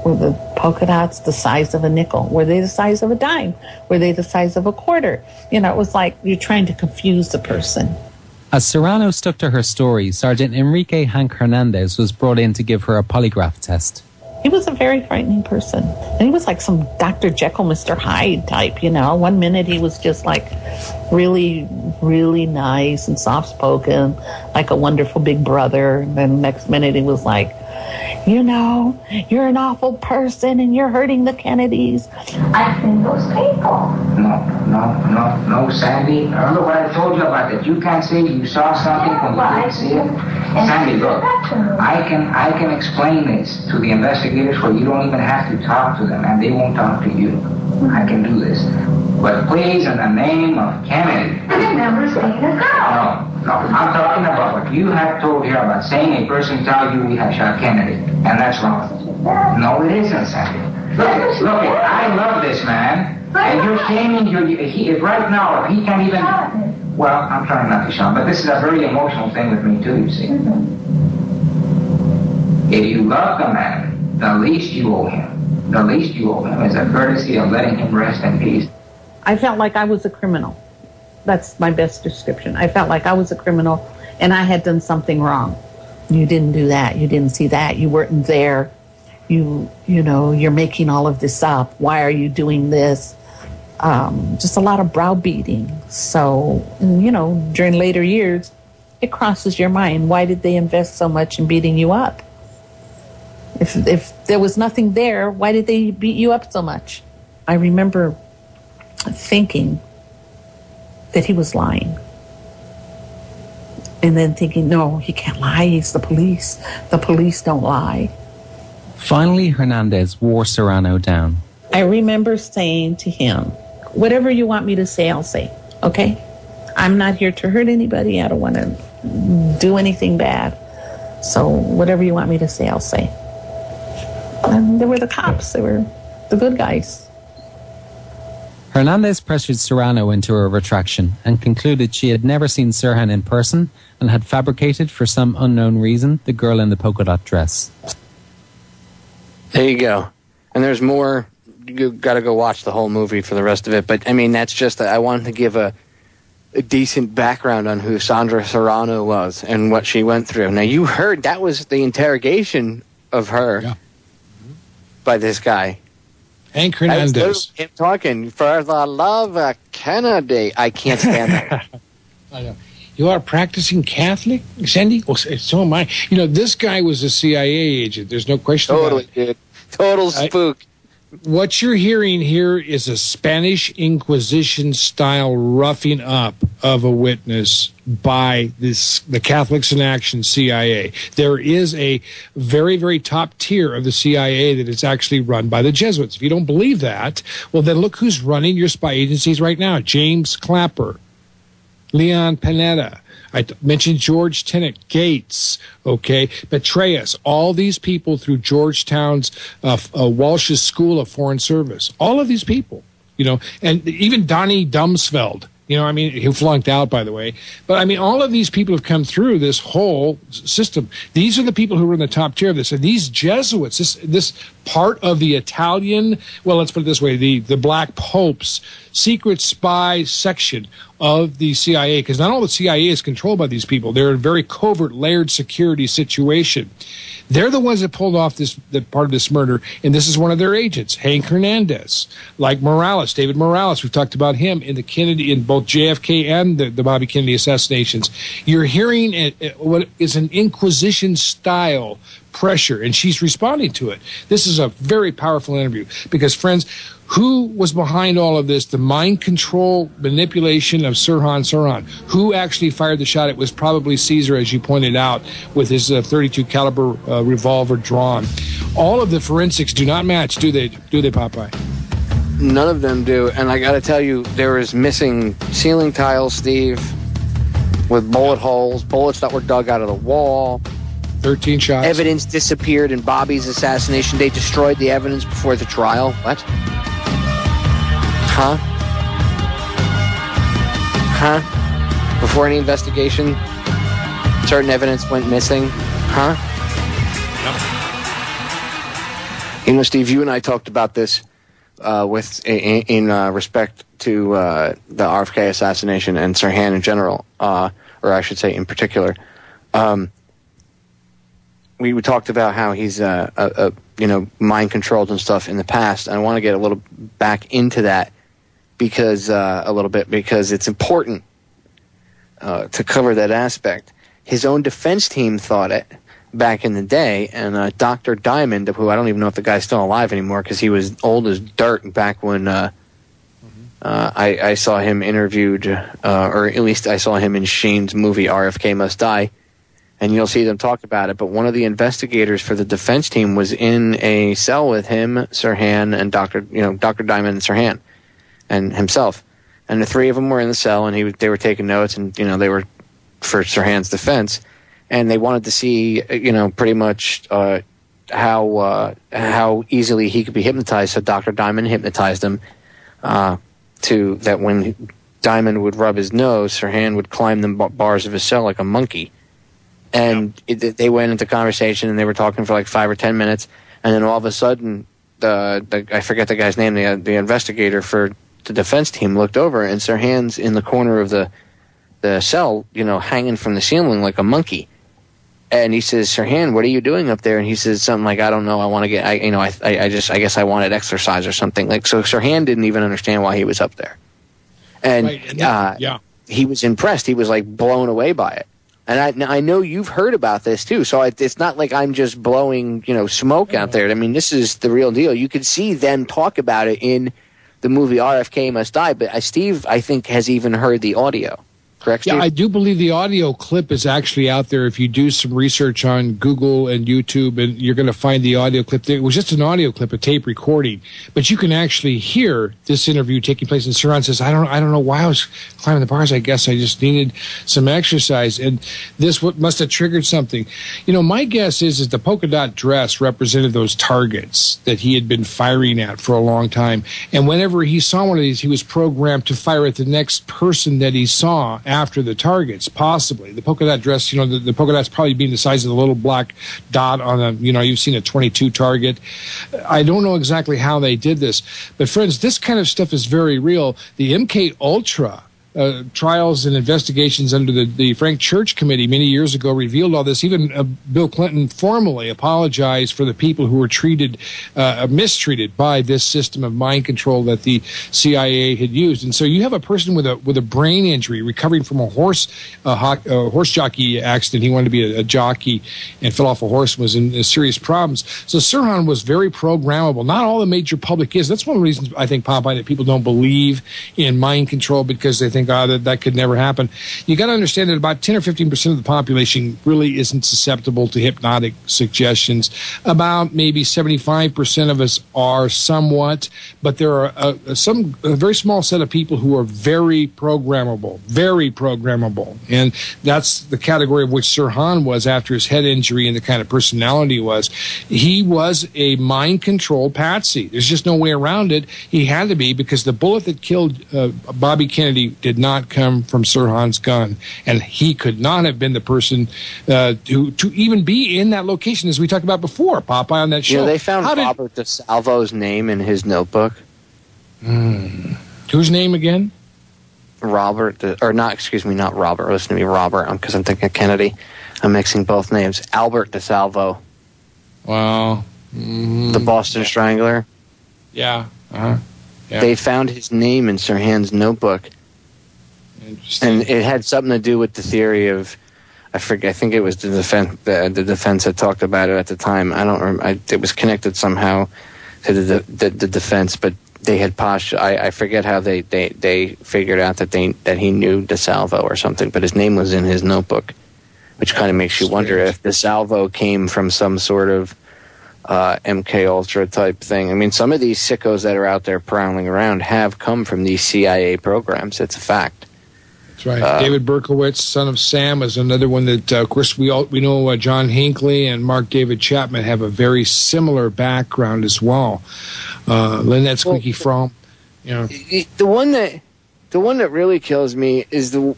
Were the polka dots the size of a nickel? Were they the size of a dime? Were they the size of a quarter? You know, it was like you're trying to confuse the person. As Serrano stuck to her story, Sergeant Enrique Hank Hernandez was brought in to give her a polygraph test. He was a very frightening person. And he was like some Dr. Jekyll, Mr. Hyde type, you know. One minute he was just like really, really nice and soft-spoken, like a wonderful big brother. And then the next minute he was like, you know, you're an awful person and you're hurting the Kennedys. I think those people. No, Sandy. Remember what I told you about that? You can't say you saw something when you didn't see it. Sandy, look, I can explain this to the investigators where you don't even have to talk to them and they won't talk to you. I can do this. But please, in the name of Kennedy. I never seen a girl. No, I'm talking about what you have told here about saying a person tell you we have shot Kennedy, and that's wrong. No, it isn't, Sandy. Look, I love this man, and you're shaming right now, if he can't even... Well, I'm trying not to shout, but this is a very emotional thing with me too, you see. If you love the man, the least you owe him is a courtesy of letting him rest in peace. I felt like I was a criminal. That's my best description. I felt like I was a criminal and I had done something wrong. You didn't do that. You didn't see that. You weren't there. You know, you're making all of this up. Why are you doing this? Just a lot of browbeating. So, you know, during later years, it crosses your mind. Why did they invest so much in beating you up? If there was nothing there, why did they beat you up so much? I remember thinking that he was lying. And then thinking, no, he can't lie. He's the police. The police don't lie. Finally, Hernandez wore Serrano down. I remember saying to him, whatever you want me to say, I'll say, okay? I'm not here to hurt anybody. I don't want to do anything bad. So whatever you want me to say, I'll say. And they were the cops. They were the good guys. Hernandez pressured Serrano into a retraction and concluded she had never seen Sirhan in person and had fabricated, for some unknown reason, the girl in the polka dot dress. There you go. And there's more. You got to go watch the whole movie for the rest of it. But, I mean, that's just, I wanted to give a decent background on who Sandra Serrano was and what she went through. Now, you heard that was the interrogation of her by this guy. Hank Hernandez. Him talking, for the love of Kennedy. I can't stand that. I know. You are a practicing Catholic, Sandy? Oh, so am I. You know, this guy was a CIA agent. There's no question about it. Totally, dude. Total spook. What you're hearing here is a Spanish Inquisition-style roughing up of a witness by the Catholics in Action CIA. There is a very, very top tier of the CIA that is actually run by the Jesuits. If you don't believe that, well, then look who's running your spy agencies right now. James Clapper. Leon Panetta. I mentioned George Tenet, Gates, okay, Petraeus, all these people through Georgetown's Walsh's School of Foreign Service. All of these people, you know, and even Donnie Rumsfeld, you know, I mean, he flunked out, by the way. But, I mean, all of these people have come through this whole system. These are the people who are in the top tier of this. And these Jesuits, this part of the Italian, well, let's put it this way, the Black Pope's secret spy section of the CIA, because not all the CIA is controlled by these people. They're in a very covert, layered security situation. They're the ones that pulled off the part of this murder, and this is one of their agents, Hank Hernandez, like Morales, David Morales. We've talked about him in the Kennedy, in both JFK and the Bobby Kennedy assassinations. You're hearing what is an Inquisition-style pressure, and she's responding to it. This is a very powerful interview because, friends, who was behind all of this? The mind control manipulation of Sirhan Sirhan. Who actually fired the shot? It was probably Caesar, as you pointed out, with his .32 caliber revolver drawn. All of the forensics do not match, do they, Popeye? None of them do. And I got to tell you, there is missing ceiling tiles, Steve, with bullet holes, bullets that were dug out of the wall. 13 shots. Evidence disappeared in Bobby's assassination. They destroyed the evidence before the trial. What? Huh? Before any investigation, certain evidence went missing. Huh? Yep. You know, Steve, you and I talked about this in respect to the RFK assassination and Sirhan in general, or I should say in particular. We talked about how he's mind controlled and stuff in the past. And I want to get a little back into that because it's important to cover that aspect. His own defense team thought it back in the day, and Dr. Diamond, who I don't even know if the guy's still alive anymore because he was old as dirt back when I saw him interviewed, or at least I saw him in Shane's movie RFK Must Die. And you'll see them talk about it. But one of the investigators for the defense team was in a cell with him, Sirhan, and Dr. Diamond and Sirhan, and himself. And the three of them were in the cell, and they were taking notes, and they were for Sirhan's defense, and they wanted to see, pretty much how easily he could be hypnotized. So Dr. Diamond hypnotized him to that when Diamond would rub his nose, Sirhan would climb the bars of his cell like a monkey. And they went into conversation, and they were talking for like 5 or 10 minutes, and then all of a sudden, I forget the guy's name, the investigator for the defense team looked over, and Sirhan's in the corner of the cell, hanging from the ceiling like a monkey. And he says, "Sirhan, what are you doing up there?" And he says something like, "I don't know. I want to get, I guess I wanted exercise or something." Like, so Sirhan didn't even understand why he was up there, and he was impressed. He was like blown away by it. And I know you've heard about this too, so it's not like I'm just blowing, smoke out there. I mean, this is the real deal. You could see them talk about it in the movie RFK Must Die, but Steve, I think, has even heard the audio. Correct, Steve? Yeah, I do believe the audio clip is actually out there. If you do some research on Google and YouTube, and you're going to find the audio clip. It was just an audio clip, a tape recording, but you can actually hear this interview taking place. And Sirhan says, "I don't know why I was climbing the bars. I guess I just needed some exercise, and this must have triggered something." My guess is the polka dot dress represented those targets that he had been firing at for a long time, and whenever he saw one of these, he was programmed to fire at the next person that he saw after the targets, possibly. The polka dot dress, the polka dot's probably being the size of the little black dot on a, you've seen a 22 target. I don't know exactly how they did this. But friends, this kind of stuff is very real. The MK Ultra trials and investigations under the Frank Church Committee many years ago revealed all this. Even Bill Clinton formally apologized for the people who were mistreated by this system of mind control that the CIA had used. And so you have a person with a brain injury recovering from a horse jockey accident. He wanted to be a jockey and fell off a horse and was in serious problems. So Sirhan was very programmable. Not all the major public is. That's one of the reasons I think, Popeye, that people don't believe in mind control, because they think thank God that could never happen. You got to understand that about 10 or 15% of the population really isn't susceptible to hypnotic suggestions. About maybe 75% of us are somewhat, but there are a very small set of people who are very programmable, and that's the category of which Sirhan was after his head injury and the kind of personality he was. He was a mind-controlled patsy. There's just no way around it. He had to be, because the bullet that killed Bobby Kennedy did not come from Sirhan's gun, and he could not have been the person to even be in that location, as we talked about before, Popeye, on that show. You know, they found Robert DeSalvo's name in his notebook. Whose name again? Not Robert. Listen to me, Robert, because I'm thinking of Kennedy. I'm mixing both names. Albert DeSalvo. Wow. The Boston Strangler. Yeah. Yeah. They found his name in Sirhan's notebook. And it had something to do with the theory of, I think it was the defense that talked about it at the time. I don't remember. It was connected somehow to the defense, but they had I forget how they figured out that he knew DeSalvo or something, but his name was in his notebook, which kind of makes you wonder if DeSalvo came from some sort of MK Ultra type thing. I mean, some of these sickos that are out there prowling around have come from these CIA programs. It's a fact. That's right. David Berkowitz, son of Sam, is another one that, of course, we know John Hinckley and Mark David Chapman have a very similar background as well. Lynette Squeaky Fromm, you know. The one that really kills me is the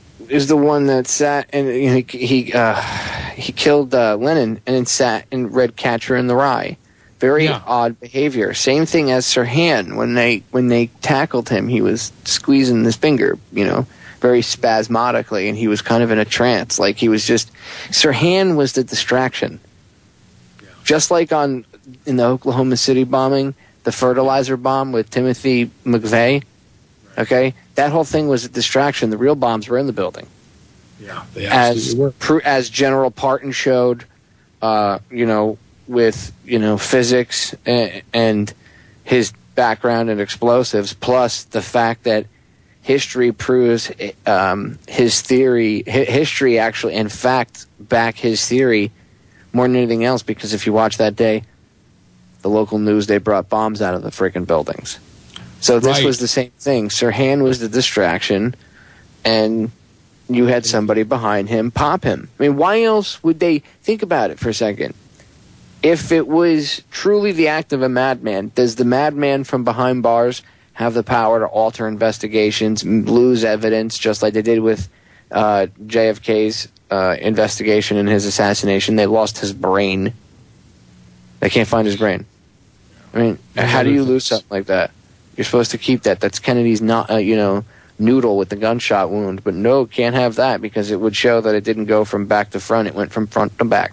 one that sat and he killed Lennon and then sat and read Catcher in the Rye. Very odd behavior. Same thing as Sirhan. When they tackled him, he was squeezing his finger, very spasmodically, and he was kind of in a trance. Like he was just, Sirhan was the distraction. Yeah. Just like in the Oklahoma City bombing, the fertilizer bomb with Timothy McVeigh. Right. Okay, that whole thing was a distraction. The real bombs were in the building. Yeah, they absolutely were. As General Parton showed, with physics and his background in explosives, plus the fact that history proves his theory. History actually, in fact, back his theory more than anything else. Because if you watch that day, the local news, they brought bombs out of the freaking buildings. So this was the same thing. Sirhan was the distraction, and you had somebody behind him pop him. I mean, why else would they think about it for a second? If it was truly the act of a madman, does the madman from behind bars have the power to alter investigations, lose evidence, just like they did with JFK's investigation and his assassination? They lost his brain. They can't find his brain. I mean, how do you lose something like that? You're supposed to keep that. That's Kennedy's noodle with the gunshot wound. But no, can't have that, because it would show that it didn't go from back to front. It went from front to back.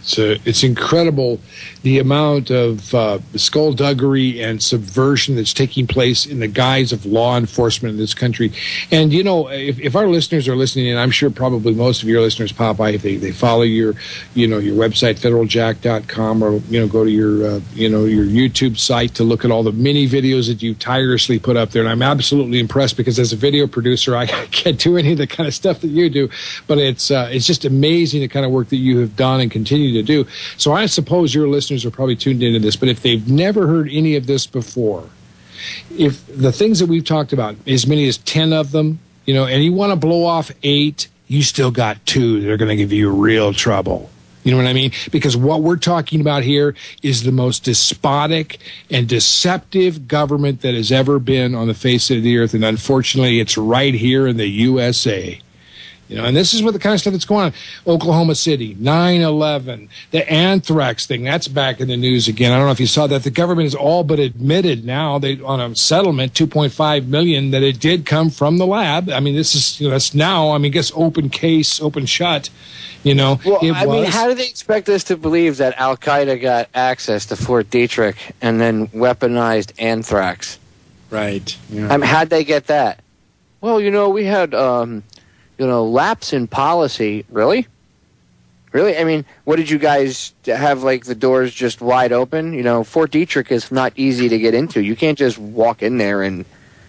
It's incredible the amount of skullduggery and subversion that's taking place in the guise of law enforcement in this country. And, if our listeners are listening, and I'm sure probably most of your listeners, Popeye, if they follow your website, federaljack.com, or, go to your YouTube site to look at all the mini videos that you tirelessly put up there. And I'm absolutely impressed, because as a video producer, I can't do any of the kind of stuff that you do. But it's just amazing the kind of work that you have done and continue to do. So I suppose your listeners are probably tuned into this, but if they've never heard any of this before, if the things that we've talked about, as many as 10 of them, and you want to blow off 8, you still got 2 that are going to give you real trouble. You know what I mean? Because what we're talking about here is the most despotic and deceptive government that has ever been on the face of the earth, and unfortunately it's right here in the USA. And this is what the kind of stuff that's going on. Oklahoma City, 9/11, the anthrax thing, that's back in the news again. I don't know if you saw that. The government has all but admitted now, on a settlement, $2.5 million, that it did come from the lab. I mean, this is, that's now, I guess open case, open shut. Well, how do they expect us to believe that Al-Qaeda got access to Fort Detrick and then weaponized anthrax? Right. Yeah. How'd they get that? Well, we had... lapse in policy. Really? I mean, what did you guys have, the doors just wide open? Fort Detrick is not easy to get into. You can't just walk in there and,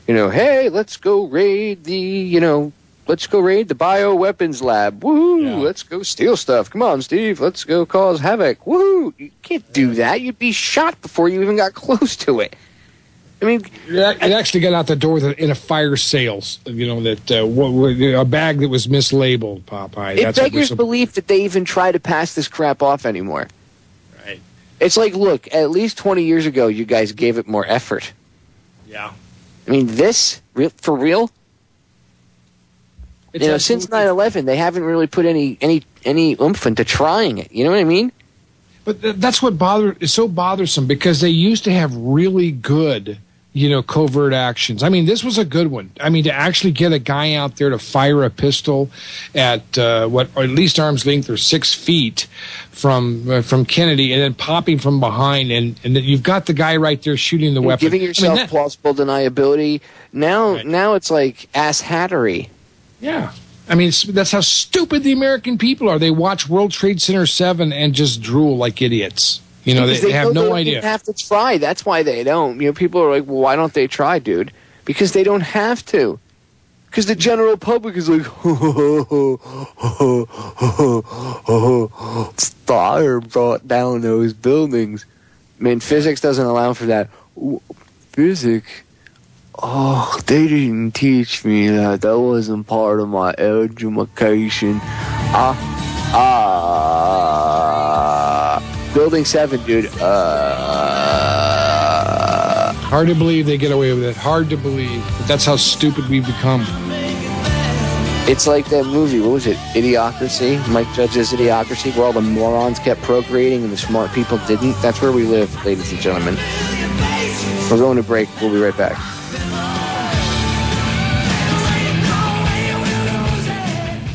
hey, let's go raid the bioweapons lab. Woohoo! Yeah. Let's go steal stuff. Come on, Steve. Let's go cause havoc. Woohoo! You can't do that. You'd be shot before you even got close to it. I mean, it actually got out the door in a fire sales. A bag that was mislabeled, Popeye. It beggars belief that they even try to pass this crap off anymore. Right. It's like, look, at least 20 years ago, you guys gave it more effort. Yeah. I mean, this for real. Since 9/11, they haven't really put any oomph into trying it. You know what I mean? But that's what is so bothersome, because they used to have really good, covert actions. I mean, this was a good one. I mean, to actually get a guy out there to fire a pistol at or at least arm's length or 6 feet from Kennedy, and then popping from behind, and you've got the guy right there shooting the weapon, giving yourself plausible deniability. Now it's like ass hattery. Yeah. I mean, that's how stupid the American people are. They watch World Trade Center 7 and just drool like idiots. They have no idea. They have to try. That's why they don't. People are like, well, why don't they try, dude? Because they don't have to. Because the general public is like, fire brought down those buildings. I mean, physics doesn't allow for that. Physics? Oh, they didn't teach me that. That wasn't part of my education. Building 7, dude. Hard to believe they get away with it. Hard to believe. But that's how stupid we've become. It's like that movie, what was it? Idiocracy? Mike Judge's Idiocracy, where all the morons kept procreating and the smart people didn't. That's where we live, ladies and gentlemen. We're going to break. We'll be right back.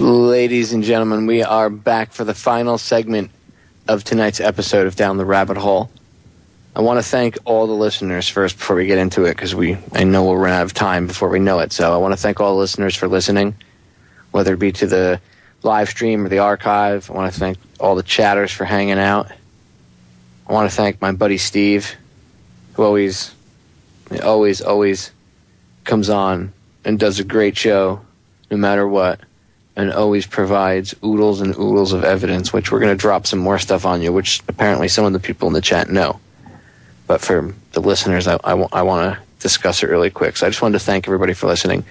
Ladies and gentlemen, we are back for the final segment of tonight's episode of Down the Rabbit Hole. I want to thank all the listeners first before we get into it, because I know we'll run out of time before we know it. So I want to thank all the listeners for listening, whether it be to the live stream or the archive. I want to thank all the chatters for hanging out. I want to thank my buddy Steve, who always comes on and does a great show no matter what, and always provides oodles and oodles of evidence, which we're going to drop some more stuff on you, which apparently some of the people in the chat know. But for the listeners, I want to discuss it really quick. So I just wanted to thank everybody for listening.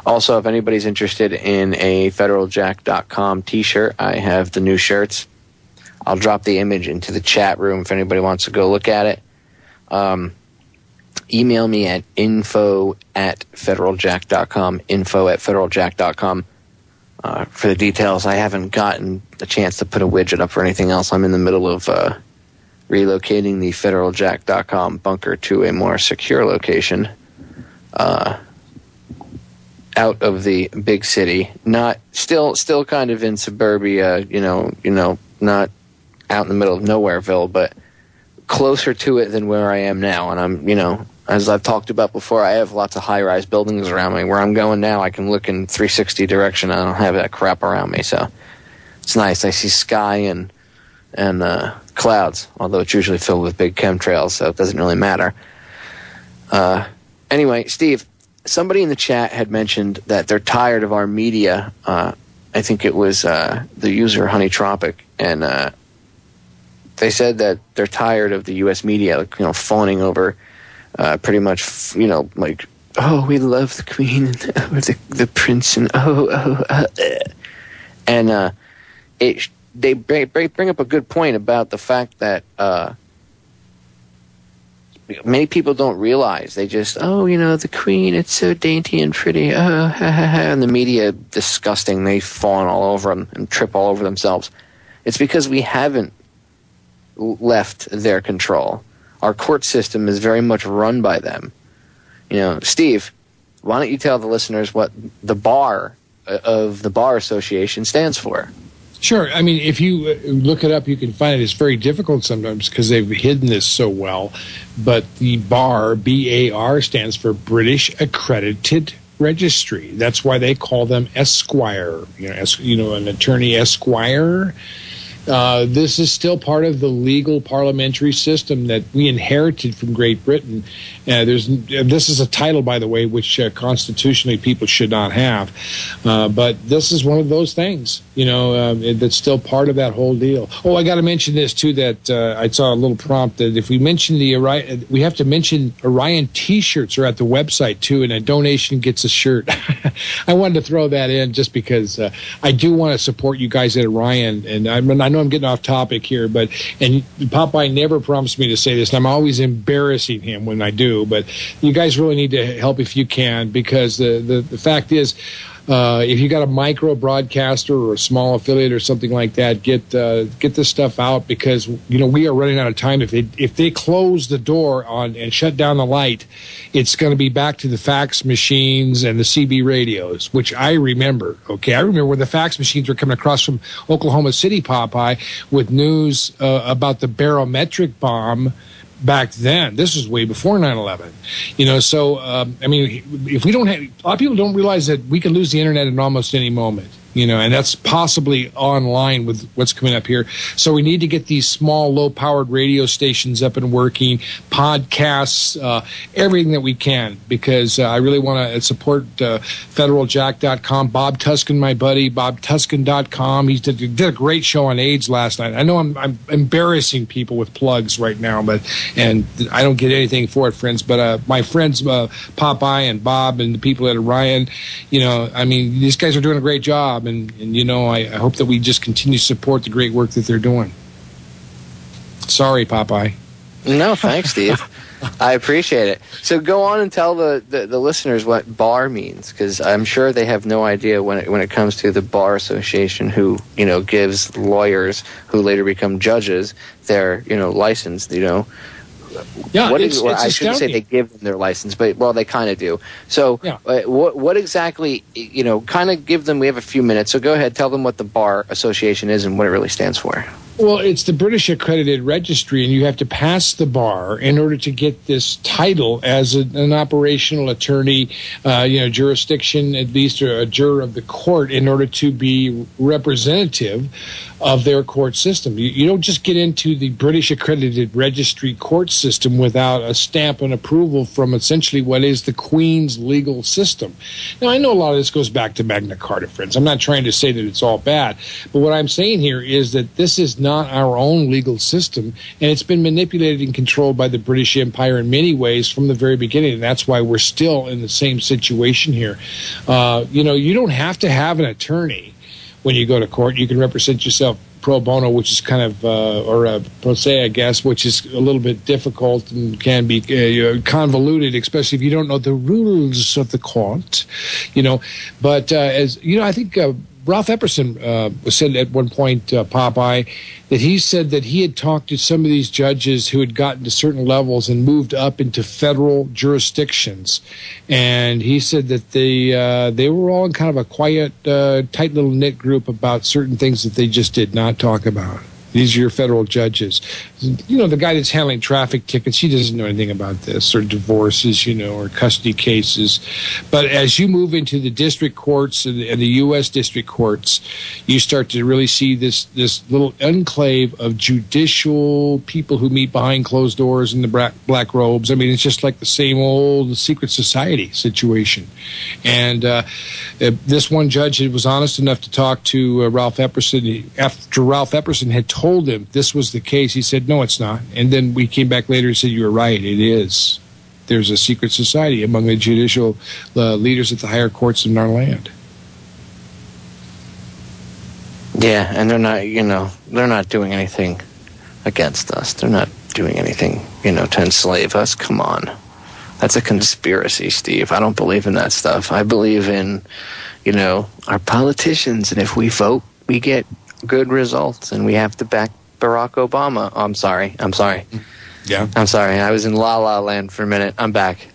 Also, if anybody's interested in a federaljack.com t-shirt, I have the new shirts. I'll drop the image into the chat room if anybody wants to go look at it. Email me at info@federaljack.com, info@federaljack.com. For the details, I haven't gotten a chance to put a widget up or anything else. I'm in the middle of relocating the federaljack.com bunker to a more secure location out of the big city. Not still kind of in suburbia, not out in the middle of Nowhereville, but closer to it than where I am now. And I'm, as I've talked about before, I have lots of high-rise buildings around me. Where I'm going now, I can look in 360 direction. I don't have that crap around me, so it's nice. I see sky and clouds, although it's usually filled with big chemtrails, so it doesn't really matter. Anyway, Steve, somebody in the chat had mentioned that they're tired of our media. I think it was the user Honeytropic, and they said that they're tired of the U.S. media, fawning over pretty much, like, oh, we love the Queen or the Prince, and and they bring up a good point about the fact that many people don't realize. They just, the Queen, it's so dainty and pretty, and the media, disgusting. They fawn all over them and trip all over themselves. It's because we haven't left their control. Our court system is very much run by them. Steve, why don't you tell the listeners what the bar of the Bar Association stands for? Sure. I mean, if you look it up, you can find it. It's very difficult sometimes because they've hidden this so well. But the BAR, B-A-R, stands for British Accredited Registry. That's why they call them Esquire. An attorney Esquire. This is still part of the legal parliamentary system that we inherited from Great Britain. This is a title, by the way, which constitutionally people should not have. But this is one of those things, that's still part of that whole deal. Oh, I got to mention this, too, that I saw a little prompt that if we mention we have to mention Orion T-shirts are at the website, too, and a donation gets a shirt. I wanted to throw that in just because I do want to support you guys at Orion, and I know I'm getting off topic here, and Popeye never promised me to say this, and I'm always embarrassing him when I do, but you guys really need to help if you can, because the fact is, if you got a micro broadcaster or a small affiliate or something like that, get this stuff out, because we are running out of time. If they close the door on and shut down the light, it's going to be back to the fax machines and the CB radios, which I remember. Okay, I remember when the fax machines were coming across from Oklahoma City, Popeye, with news about the barometric bomb. Back then, this was way before 9/11, so if we don't have, a lot of people don't realize that we can lose the internet at almost any moment, and that's possibly online with what's coming up here. So we need to get these small, low-powered radio stations up and working, podcasts, everything that we can, because I really want to support federaljack.com. Bob Tuscan, my buddy, bobtuscan.com. He did a great show on AIDS last night. I know I'm embarrassing people with plugs right now, and I don't get anything for it, friends. But my friends, Popeye and Bob and the people at Orion, these guys are doing a great job. And I hope that we just continue to support the great work that they're doing. Sorry, Popeye. No, thanks, Steve. I appreciate it. So go on and tell the listeners what bar means, because I'm sure they have no idea when it comes to the Bar Association, who gives lawyers who later become judges their license. Yeah, I shouldn't say they give them their license, but they kind of do. So, yeah. What exactly? Kind of give them. We have a few minutes, so go ahead, tell them what the Bar Association is and what it really stands for. Well, it's the British Accredited Registry, and you have to pass the bar in order to get this title as an operational attorney, jurisdiction, at least, or a juror of the court, in order to be representative of their court system. You don't just get into the British Accredited Registry court system without a stamp and approval from essentially what is the Queen's legal system. Now, I know a lot of this goes back to Magna Carta, friends. I'm not trying to say that it's all bad, but what I'm saying here is that this is not our own legal system, and it's been manipulated and controlled by the British Empire in many ways from the very beginning, and that's why we're still in the same situation here. You don't have to have an attorney when you go to court. You can represent yourself pro bono, which is kind of, or pro se, I guess, which is a little bit difficult and can be convoluted, especially if you don't know the rules of the court, But I think Ralph Epperson said at one point, Popeye, that he said that he had talked to some of these judges who had gotten to certain levels and moved up into federal jurisdictions. And he said that they were all in kind of a quiet, tight little knit group about certain things that they just did not talk about. These are your federal judges. The guy that's handling traffic tickets, he doesn't know anything about this, or divorces, or custody cases. But as you move into the district courts and the U.S. district courts, you start to really see this little enclave of judicial people who meet behind closed doors in the black robes. I mean, it's just like the same old secret society situation. And this one judge was honest enough to talk to Ralph Epperson. After Ralph Epperson had told him this was the case, he said, no, it's not. And then we came back later and said, you were right, it is. There's a secret society among the judicial leaders at the higher courts in our land. Yeah, and they're not doing anything against us. They're not doing anything, to enslave us. Come on. That's a conspiracy, Steve. I don't believe in that stuff. I believe in, our politicians, and if we vote, we get good results, and we have to back Barack Obama. Oh, I'm sorry. Yeah. I'm sorry. I was in La La Land for a minute. I'm back.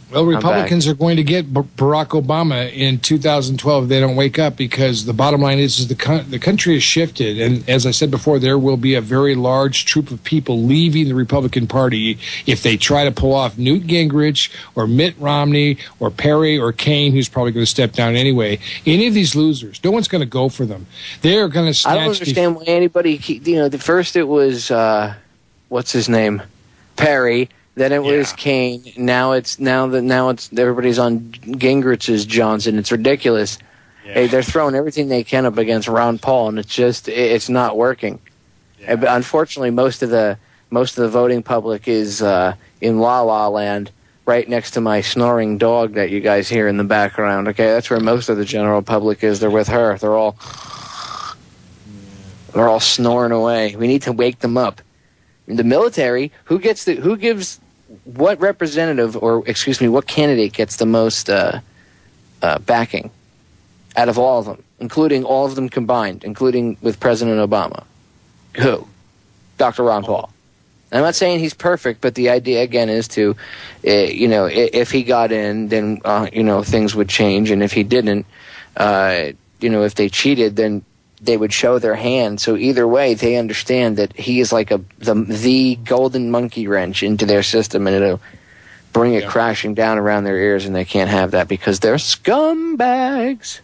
Well, Republicans are going to get Barack Obama in 2012 if they don't wake up, because the bottom line is the country has shifted. And as I said before, there will be a very large troop of people leaving the Republican Party if they try to pull off Newt Gingrich or Mitt Romney or Perry or Kaine, who's probably going to step down anyway. Any of these losers, no one's going to go for them. They're going to snatch. I don't understand why anybody, the first it was, what's his name? Perry. Then it was Kaine. Now it's everybody's on Gingrich's Johnson. It's ridiculous. Yeah. Hey, they're throwing everything they can up against Ron Paul, and it's not working. Yeah. But unfortunately, most of the voting public is in La La Land, right next to my snoring dog that you guys hear in the background. Okay, that's where most of the general public is. They're with her. They're all snoring away. We need to wake them up. In the military, what representative, or excuse me, what candidate gets the most backing out of all of them, including all of them combined, including with President Obama? Who? Dr. Ron Paul. I'm not saying he's perfect, but the idea, again, is to, if he got in, then, things would change. And if he didn't, if they cheated, then they would show their hand. So either way, they understand that he is like the golden monkey wrench into their system, and it'll bring it crashing down around their ears, and they can't have that because they're scumbags.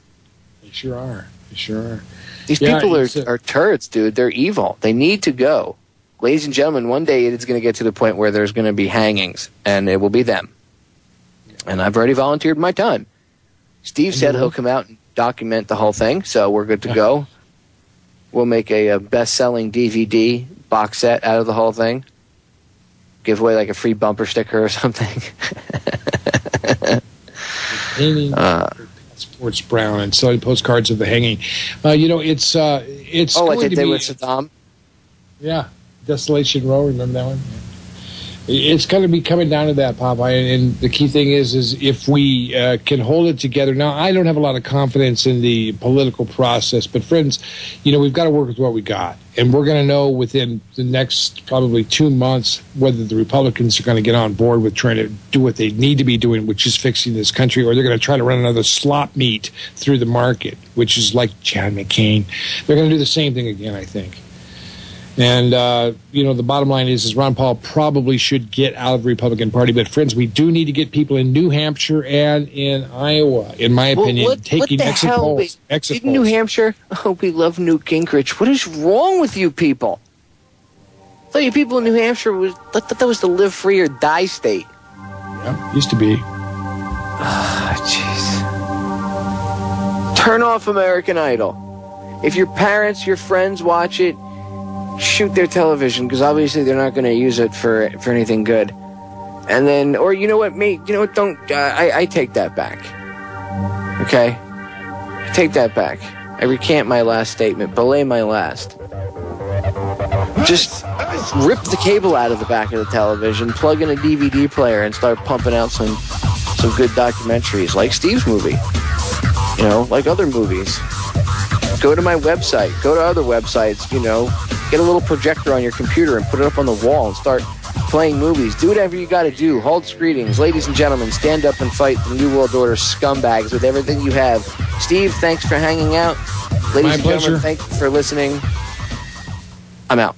They sure are. They sure are. These people are turds, dude. They're evil. They need to go. Ladies and gentlemen, one day it's going to get to the point where there's going to be hangings, and it will be them. And I've already volunteered my time. Steve said he'll come out and document the whole thing, so we're good to go. We'll make a best-selling DVD box set out of the whole thing. Give away like a free bumper sticker or something. Hanging passports brown and selling postcards of the hanging. It's like they did with Saddam. Yeah, Desolation Row. Remember that one? It's going to be coming down to that, Popeye, and the key thing is if we can hold it together. Now, I don't have a lot of confidence in the political process, but friends, we've got to work with what we got, and we're going to know within the next probably 2 months whether the Republicans are going to get on board with trying to do what they need to be doing, which is fixing this country, or they're going to try to run another slop meat through the market, which is like John McCain. They're going to do the same thing again, I think. And, the bottom line is Ron Paul probably should get out of the Republican Party. But, friends, we do need to get people in New Hampshire and in Iowa, in my opinion, taking exit polls. In New Hampshire? Oh, we love Newt Gingrich. What is wrong with you people? I thought you people in New Hampshire thought that was the live free or die state. Yeah, used to be. Jeez. Turn off American Idol. If your parents, your friends watch it, shoot their television, because obviously they're not going to use it for anything good. And then, or don't. I take that back. Okay, I take that back. I recant my last statement. Belay my last. Just rip the cable out of the back of the television, plug in a DVD player, and start pumping out some good documentaries, like Steve's movie. Like other movies. Go to my website. Go to other websites. Get a little projector on your computer and put it up on the wall and start playing movies. Do whatever you got to do. Hold greetings. Ladies and gentlemen, stand up and fight the New World Order scumbags with everything you have. Steve, thanks for hanging out. Ladies and gentlemen, thank you for listening. I'm out.